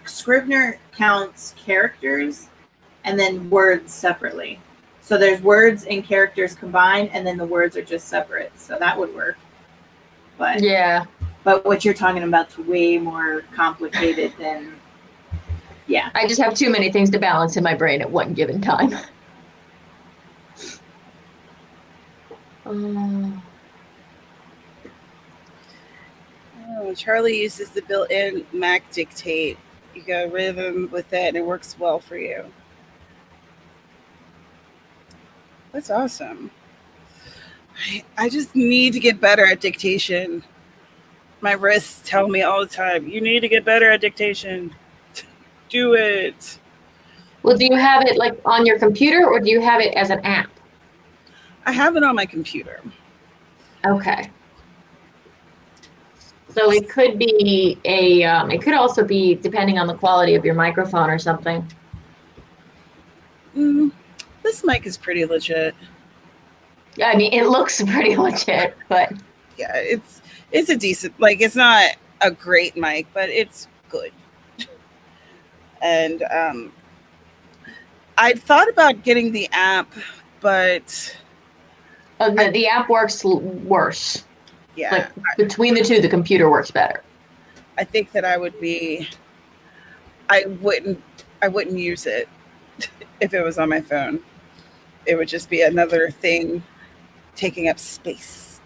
Scrivener counts characters and then words separately. So there's words and characters combined, and then the words are just separate. So that would work. But yeah. But what you're talking about is way more complicated than. Yeah. I just have too many things to balance in my brain at one given time. Charlie uses the built-in Mac Dictate. You got rhythm with it, and it works well for you. That's awesome. I just need to get better at dictation. My wrists tell me all the time, you need to get better at dictation. Do it. Well, do you have it like on your computer or do you have it as an app? I have it on my computer. Okay. So it could be it could also be depending on the quality of your microphone or something. Mm, this mic is pretty legit. Yeah, I mean, it looks pretty legit, but Yeah, it's a decent, like, it's not a great mic, but it's good. And I'd thought about getting the app, but the app works worse. yeah, Like between the two, the computer works better. I think that I wouldn't I wouldn't use it if it was on my phone. It would just be another thing taking up space.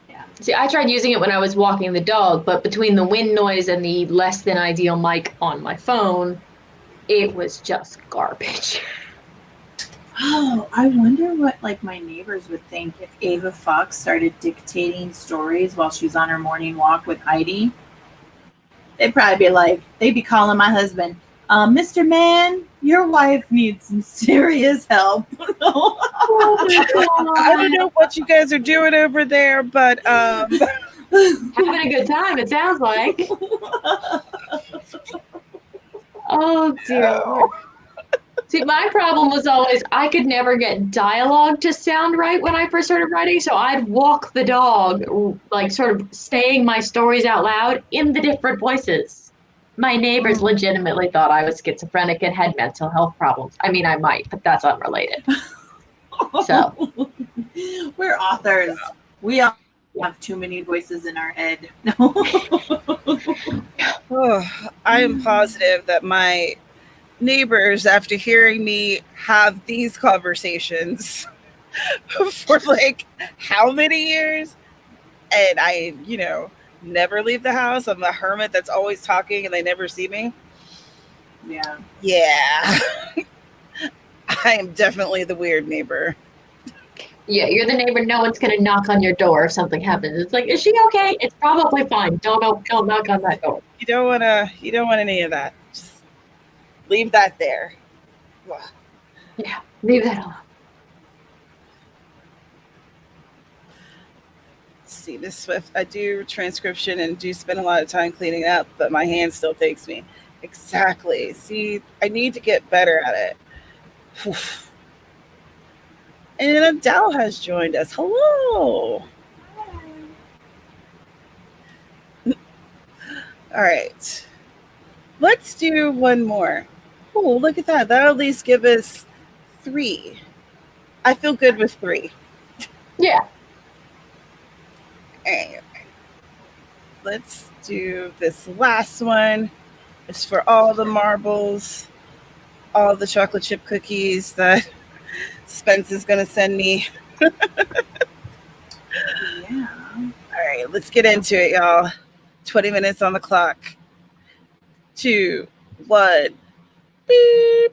Yeah. See, I tried using it when I was walking the dog, but between the wind noise and the less than ideal mic on my phone, it was just garbage. Oh, I wonder what like my neighbors would think if Ava Fox started dictating stories while she's on her morning walk with Heidi. They'd probably be like, they'd be calling my husband, Mr. Man, your wife needs some serious help. Oh I don't know what you guys are doing over there, but having a good time, it sounds like. Oh dear Lord. See, my problem was always I could never get dialogue to sound right when I first started writing, so I'd walk the dog, like sort of saying my stories out loud in the different voices. My neighbors legitimately thought I was schizophrenic and had mental health problems. I mean, I might, but that's unrelated. So, We're authors. We all have too many voices in our head. I am positive that my neighbors, after hearing me have these conversations for like how many years, and I, never leave the house. I'm the hermit that's always talking and they never see me. Yeah. Yeah. I am definitely the weird neighbor. yeah, you're the neighbor. No one's gonna knock on your door if something happens. It's like, is she okay? It's probably fine. Don't knock on that door. You don't want any of that. Just leave that there. Yeah, leave that alone. See, Miss Swift, I do transcription and do spend a lot of time cleaning up, but my hand still takes me. Exactly. See, I need to get better at it. Whew. And Adele has joined us. Hello. All right. Let's do one more. Oh, look at that. That'll at least give us 3. I feel good with 3. Yeah. All right. Let's do this last one. It's for all the marbles, all the chocolate chip cookies that Spence is going to send me. Yeah. All right, let's get into it, y'all. 20 minutes on the clock. 2, 1. Beep.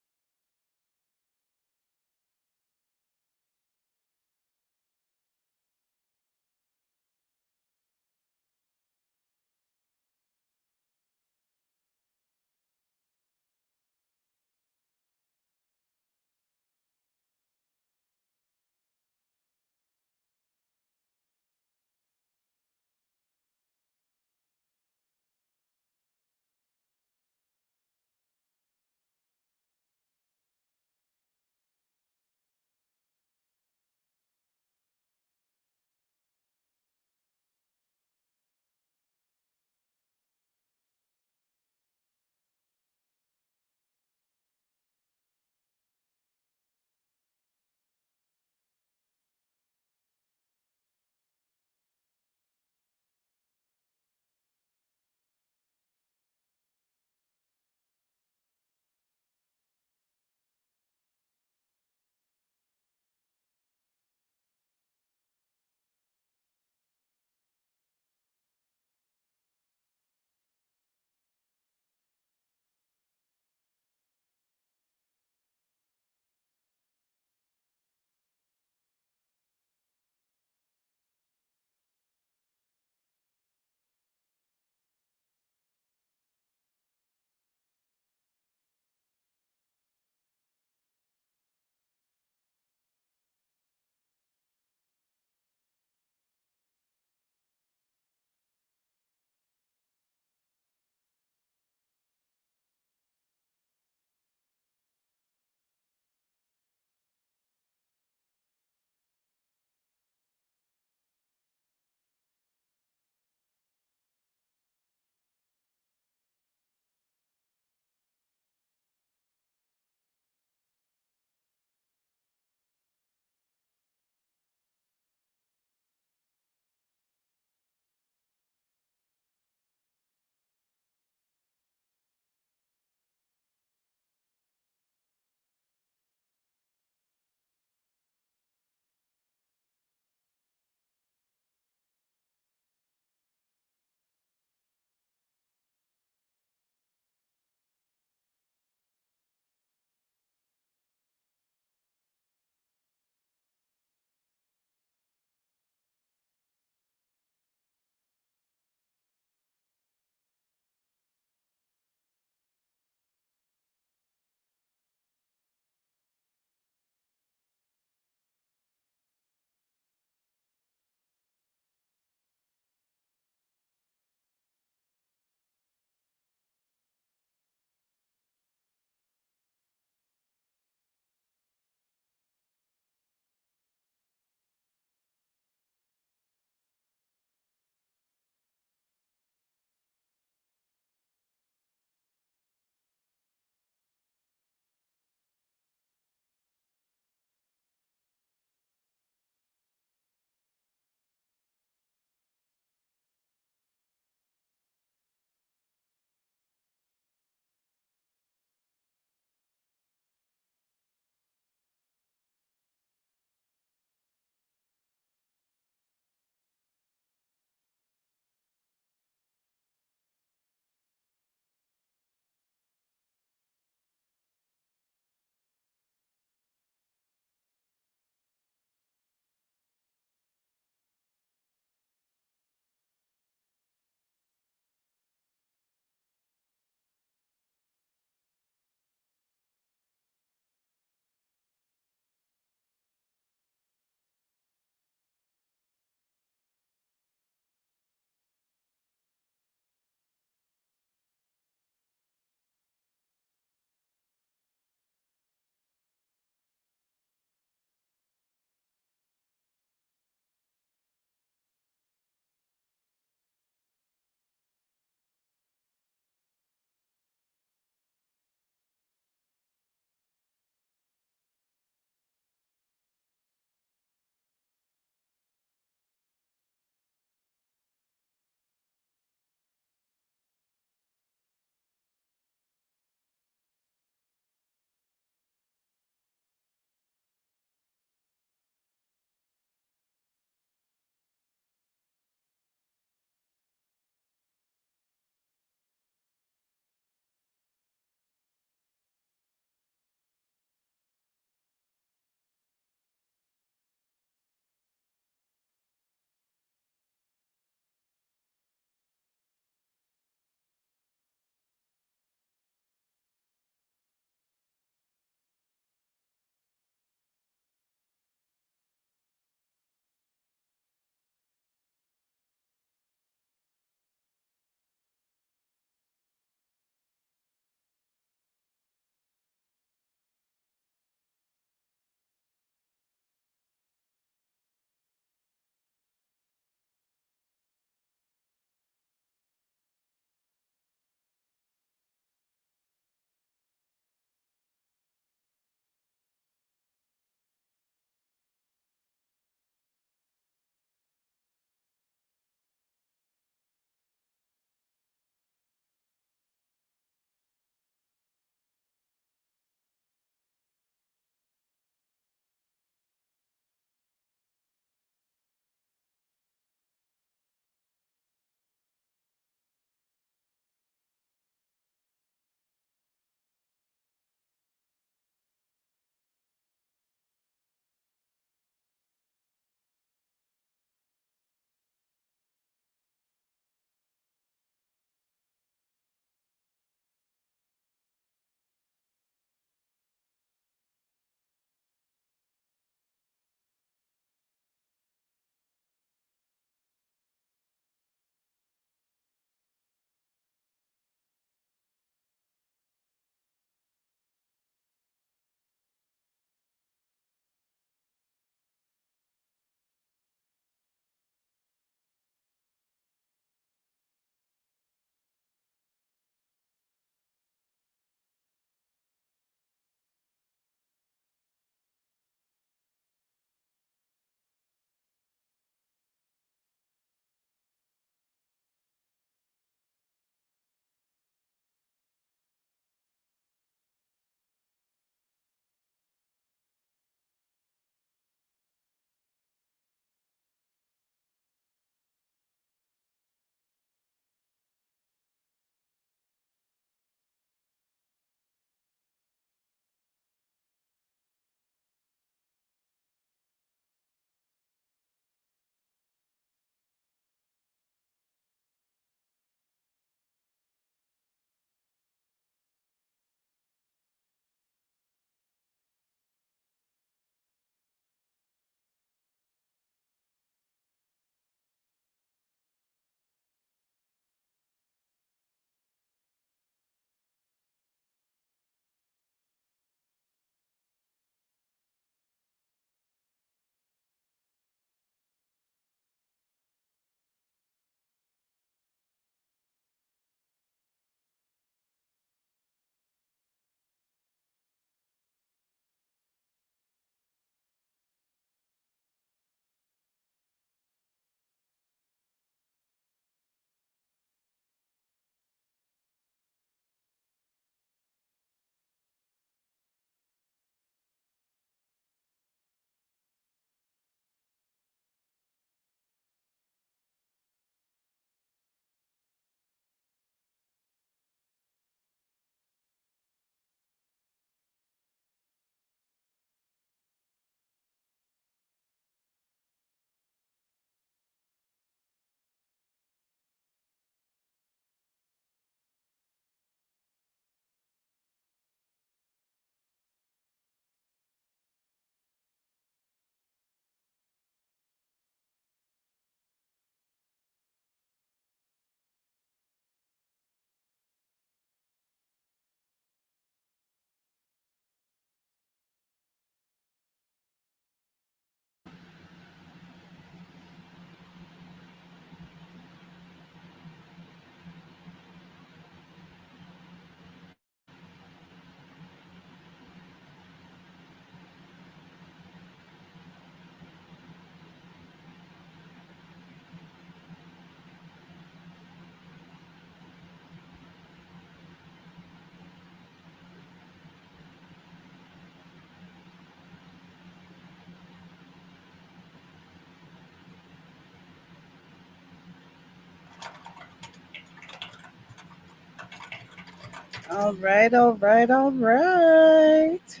All right, all right, all right.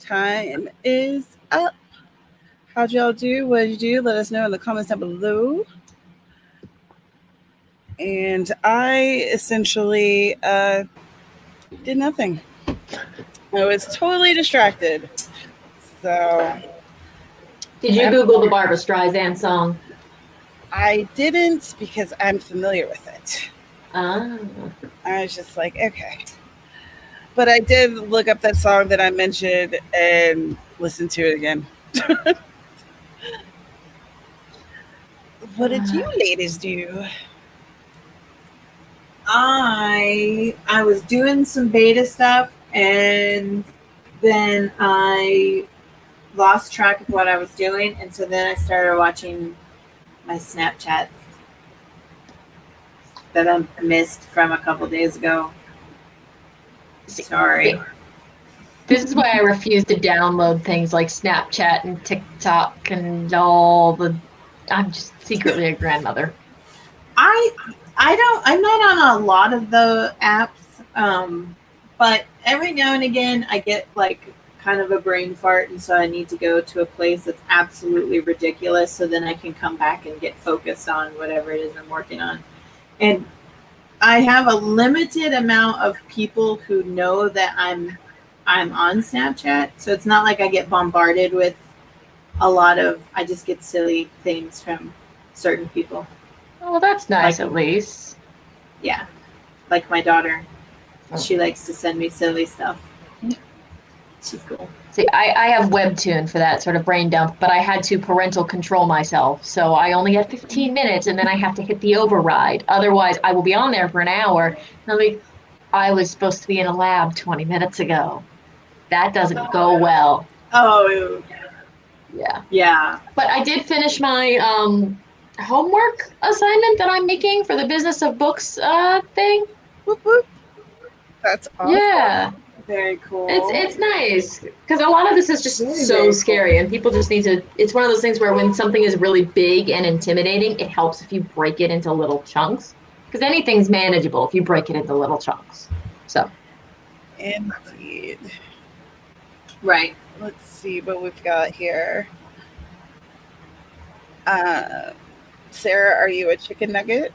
Time is up. How'd y'all do? What did you do? Let us know in the comments down below. And I essentially did nothing. I was totally distracted. So Did you Google the Barbra Streisand song? I didn't because I'm familiar with it. Ah. I was just like, okay. But I did look up that song that I mentioned and listen to it again. What did you ladies do? I was doing some beta stuff, and then I lost track of what I was doing, and so then I started watching my Snapchat that I missed from a couple days ago. Sorry. This is why I refuse to download things like Snapchat and TikTok and all the. I'm just secretly a grandmother. I'm not on a lot of the apps, but every now and again I get like kind of a brain fart, and so I need to go to a place that's absolutely ridiculous so then I can come back and get focused on whatever it is I'm working on. And I have a limited amount of people who know that I'm on Snapchat, so it's not like I get bombarded with a lot of. I just get silly things from certain people. Oh, that's nice, Like- at least. Yeah, like my daughter, Oh. she likes to send me silly stuff. She's cool. See, I have Webtoon for that sort of brain dump, but I had to parental control myself. So I only had 15 minutes, and then I have to hit the override. Otherwise, I will be on there for an hour. And I'll be, I was supposed to be in a lab 20 minutes ago. That doesn't go well. Oh, Yeah. yeah. But I did finish my homework assignment that I'm making for the business of books thing. Whoop, whoop. That's awesome. Yeah. Very cool. It's nice because a lot of this is just Very, so very scary, and people just need to. It's one of those things where when something is really big and intimidating, it helps if you break it into little chunks. Because anything's manageable if you break it into little chunks. So. Indeed. Right. Let's see what we've got here. Sarah, are you a chicken nugget?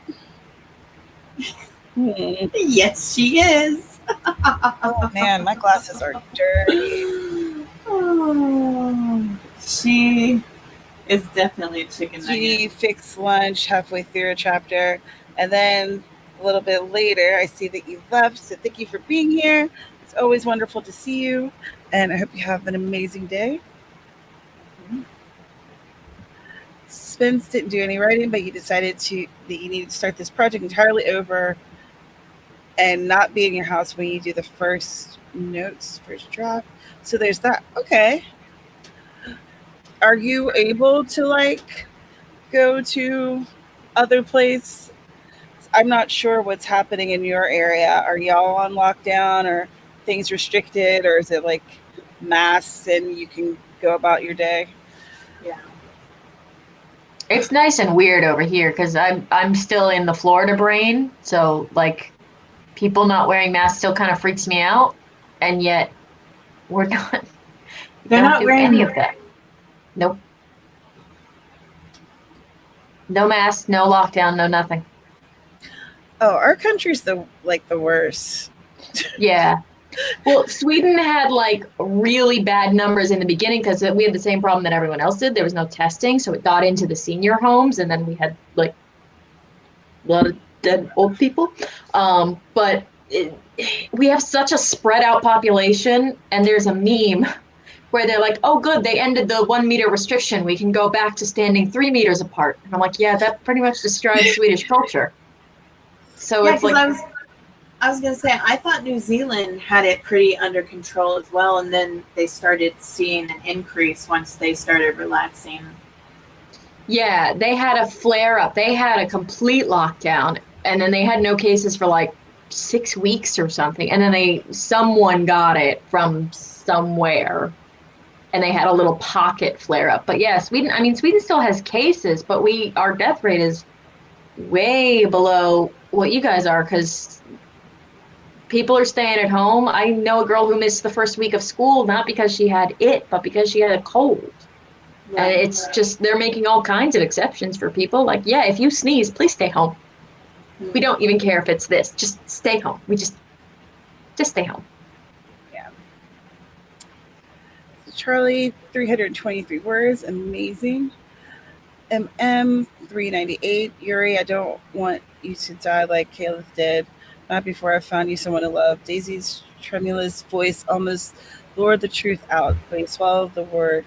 Yes, she is. Oh man, my glasses are dirty. Oh, she is definitely a chicken She nugget. fixed lunch halfway through a chapter, and then a little bit later, I see that you left. So thank you for being here. It's always wonderful to see you, and I hope you have an amazing day. Spence didn't do any writing, but you decided that you needed to start this project entirely over and not be in your house when you do the first draft. So there's that. Okay. Are you able to like go to other place? I'm not sure what's happening in your area. Are y'all on lockdown or things restricted, or is it like masks and you can go about your day? Yeah. It's nice and weird over here because I'm still in the Florida brain, so like people not wearing masks still kind of freaks me out, and yet we're not. They're don't not do wearing any of that. Nope. No mask, no lockdown, no nothing. Oh, our country's the worst. Yeah. Well, Sweden had like really bad numbers in the beginning because we had the same problem that everyone else did. There was no testing, so it got into the senior homes, and then we had like a lot of dead old people. But we have such a spread out population, and there's a meme where they're like, "Oh, good, they ended the 1 meter restriction. We can go back to standing 3 meters apart." And I'm like, "Yeah, that pretty much describes Swedish culture." So Yeah, it's because like. I was gonna say I thought New Zealand had it pretty under control as well, and then they started seeing an increase once they started relaxing. Yeah, they had a flare up. They had a complete lockdown, and then they had no cases for like 6 weeks or something. And then someone got it from somewhere, and they had a little pocket flare up. But yeah, Sweden still has cases, but our death rate is way below what you guys are because people are staying at home. I know a girl who missed the first week of school, not because she had it, but because she had a cold. And it's just, they're making all kinds of exceptions for people. Like, yeah, if you sneeze, please stay home. We don't even care if it's this. Just stay home. We just stay home. Yeah. So Charlie, 323 words. Amazing. 398. Yuri, I don't want you to die like Caleb did. Not before I found you someone to love. Daisy's tremulous voice almost lured the truth out, but he swallowed the word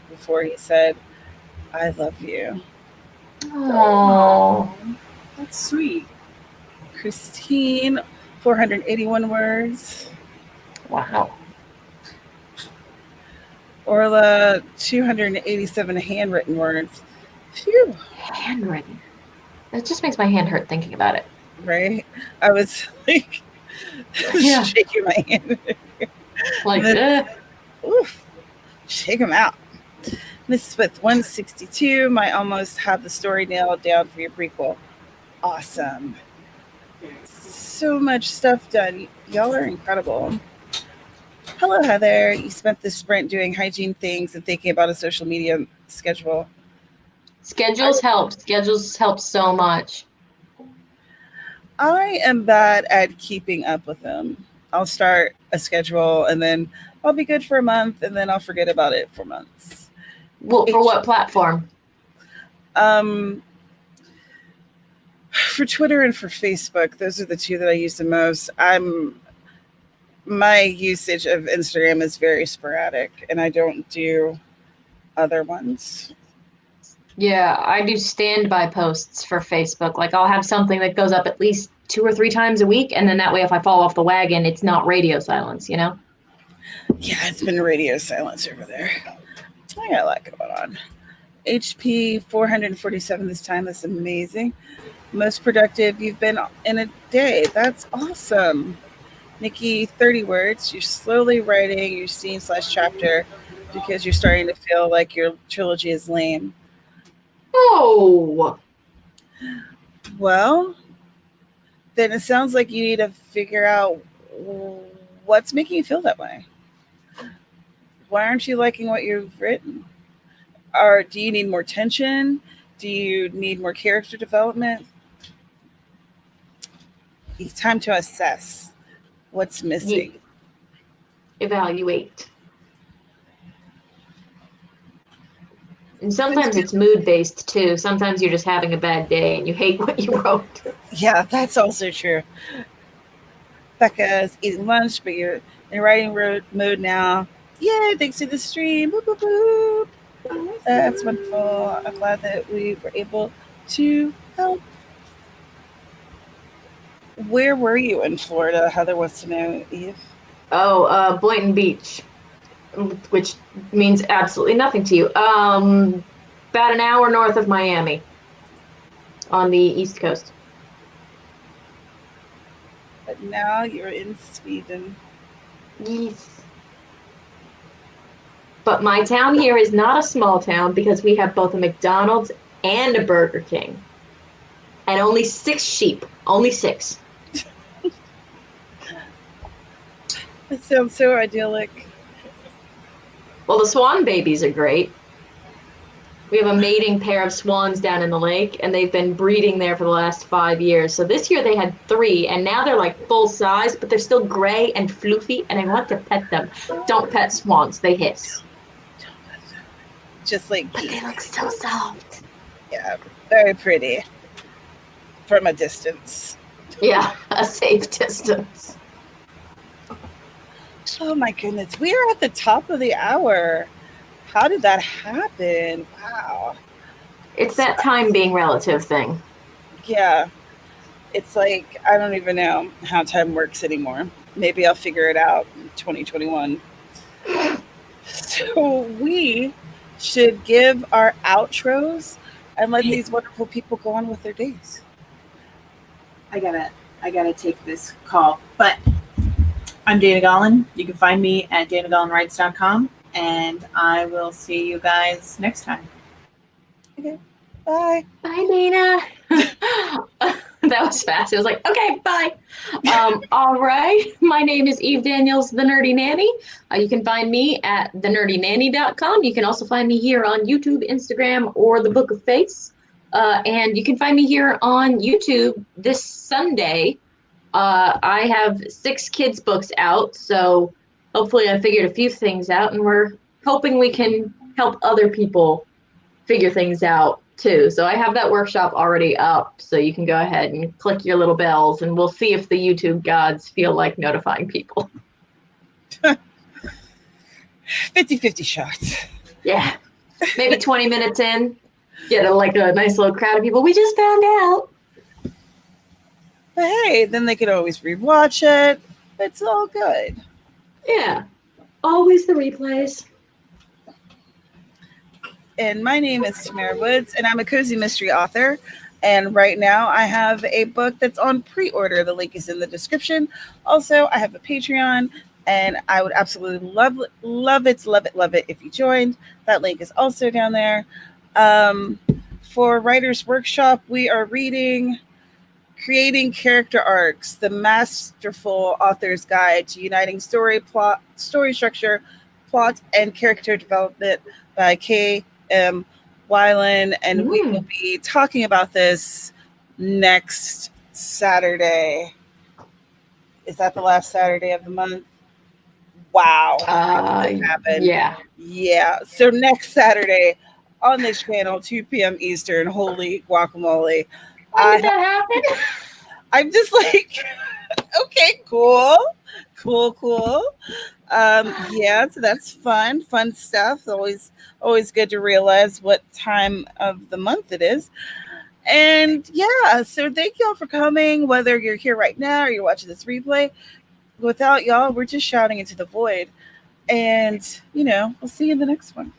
before he said, I love you. Oh, That's sweet. Christine, 481 words. wow. Orla, 287 handwritten words. Phew. Handwritten. That just makes my hand hurt thinking about it. Right? I was like Yeah. shaking my hand. Like, Oof. Shake them out. Miss Smith, 162. Might almost have the story nailed down for your prequel. Awesome. So much stuff done. Y'all are incredible. Hello, Heather. You spent this sprint doing hygiene things and thinking about a social media schedule. schedules help. Schedules help so much. I am bad at keeping up with them. I'll start a schedule and then I'll be good for a month and then I'll forget about it for months. Well, for what platform? For Twitter and for Facebook, those are the two that I use the most. My usage of Instagram is very sporadic and I don't do other ones. Yeah, I do standby posts for Facebook. Like, I'll have something that goes up at least 2 or 3 times a week, and then that way if I fall off the wagon, it's not radio silence, you know? Yeah, it's been radio silence over there. I got a lot going on. HP 447 this time. That's amazing. Most productive you've been in a day. That's awesome. Nikki, 30 words. You're slowly writing your scene/chapter because you're starting to feel like your trilogy is lame. Oh! Well, then it sounds like you need to figure out what's making you feel that way. Why aren't you liking what you've written? Or do you need more tension? Do you need more character development? It's time to assess what's missing. Evaluate. And sometimes it's mood-based, too. Sometimes you're just having a bad day and you hate what you wrote. Yeah, that's also true. Becca's eating lunch, but you're in writing mode now. Yay, thanks to the stream. Boop, boop, boop. That's wonderful. I'm glad that we were able to help. Where were you in Florida? Heather wants to know, Eve. Oh, Boynton Beach, which means absolutely nothing to you. About an hour north of Miami on the East Coast. But now you're in Sweden. Yes. But my town here is not a small town because we have both a McDonald's and a Burger King. And only 6 sheep. Only 6. That sounds so idyllic. Well, the swan babies are great. We have a mating pair of swans down in the lake, and they've been breeding there for the last 5 years. So this year they had 3, and now they're like full size, but they're still gray and floofy, and I want to pet them. Don't pet swans, they hiss. Just like But they look so soft. Yeah, very pretty from a distance. Yeah, a safe distance. Oh my goodness, we are at the top of the hour. How did that happen? Wow. It's that time being relative thing. Yeah. It's like, I don't even know how time works anymore. Maybe I'll figure it out in 2021. So we should give our outros and let these wonderful people go on with their days. I gotta take this call. But I'm Dana Gollin. You can find me at danagollinwrites.com, and I will see you guys next time. Okay. Bye. Bye, Dana. That was fast. It was like, okay, bye. All right. My name is Eve Daniels, the Nerdy Nanny. You can find me at thenerdynanny.com. You can also find me here on YouTube, Instagram, or the Book of Face. And you can find me here on YouTube this Sunday. I have 6 kids' books out, so hopefully I figured a few things out, and we're hoping we can help other people figure things out too. So I have that workshop already up, so you can go ahead and click your little bells, and we'll see if the YouTube gods feel like notifying people. 50-50 shots. Yeah. Maybe 20 minutes in, get a nice little crowd of people. We just found out. But hey, then they could always rewatch it. It's all good. Yeah. Always the replays. And my name is Tamara Woods, and I'm a cozy mystery author. And right now I have a book that's on pre-order. The link is in the description. Also, I have a Patreon, and I would absolutely love it if you joined. That link is also down there. For Writer's Workshop, we are reading Creating Character Arcs, the masterful author's guide to uniting story structure, plot, and character development by K.M. Weiland. And we will be talking about this next Saturday. Is that the last Saturday of the month? Wow. Happened. Yeah. So next Saturday on this channel, 2 p.m. Eastern. Holy guacamole. When did that happen? I'm just like, okay, cool. Yeah, so that's fun stuff. Always good to realize what time of the month it is. And yeah, so thank y'all for coming, whether you're here right now or you're watching this replay. Without y'all, we're just shouting into the void. And, we'll see you in the next one.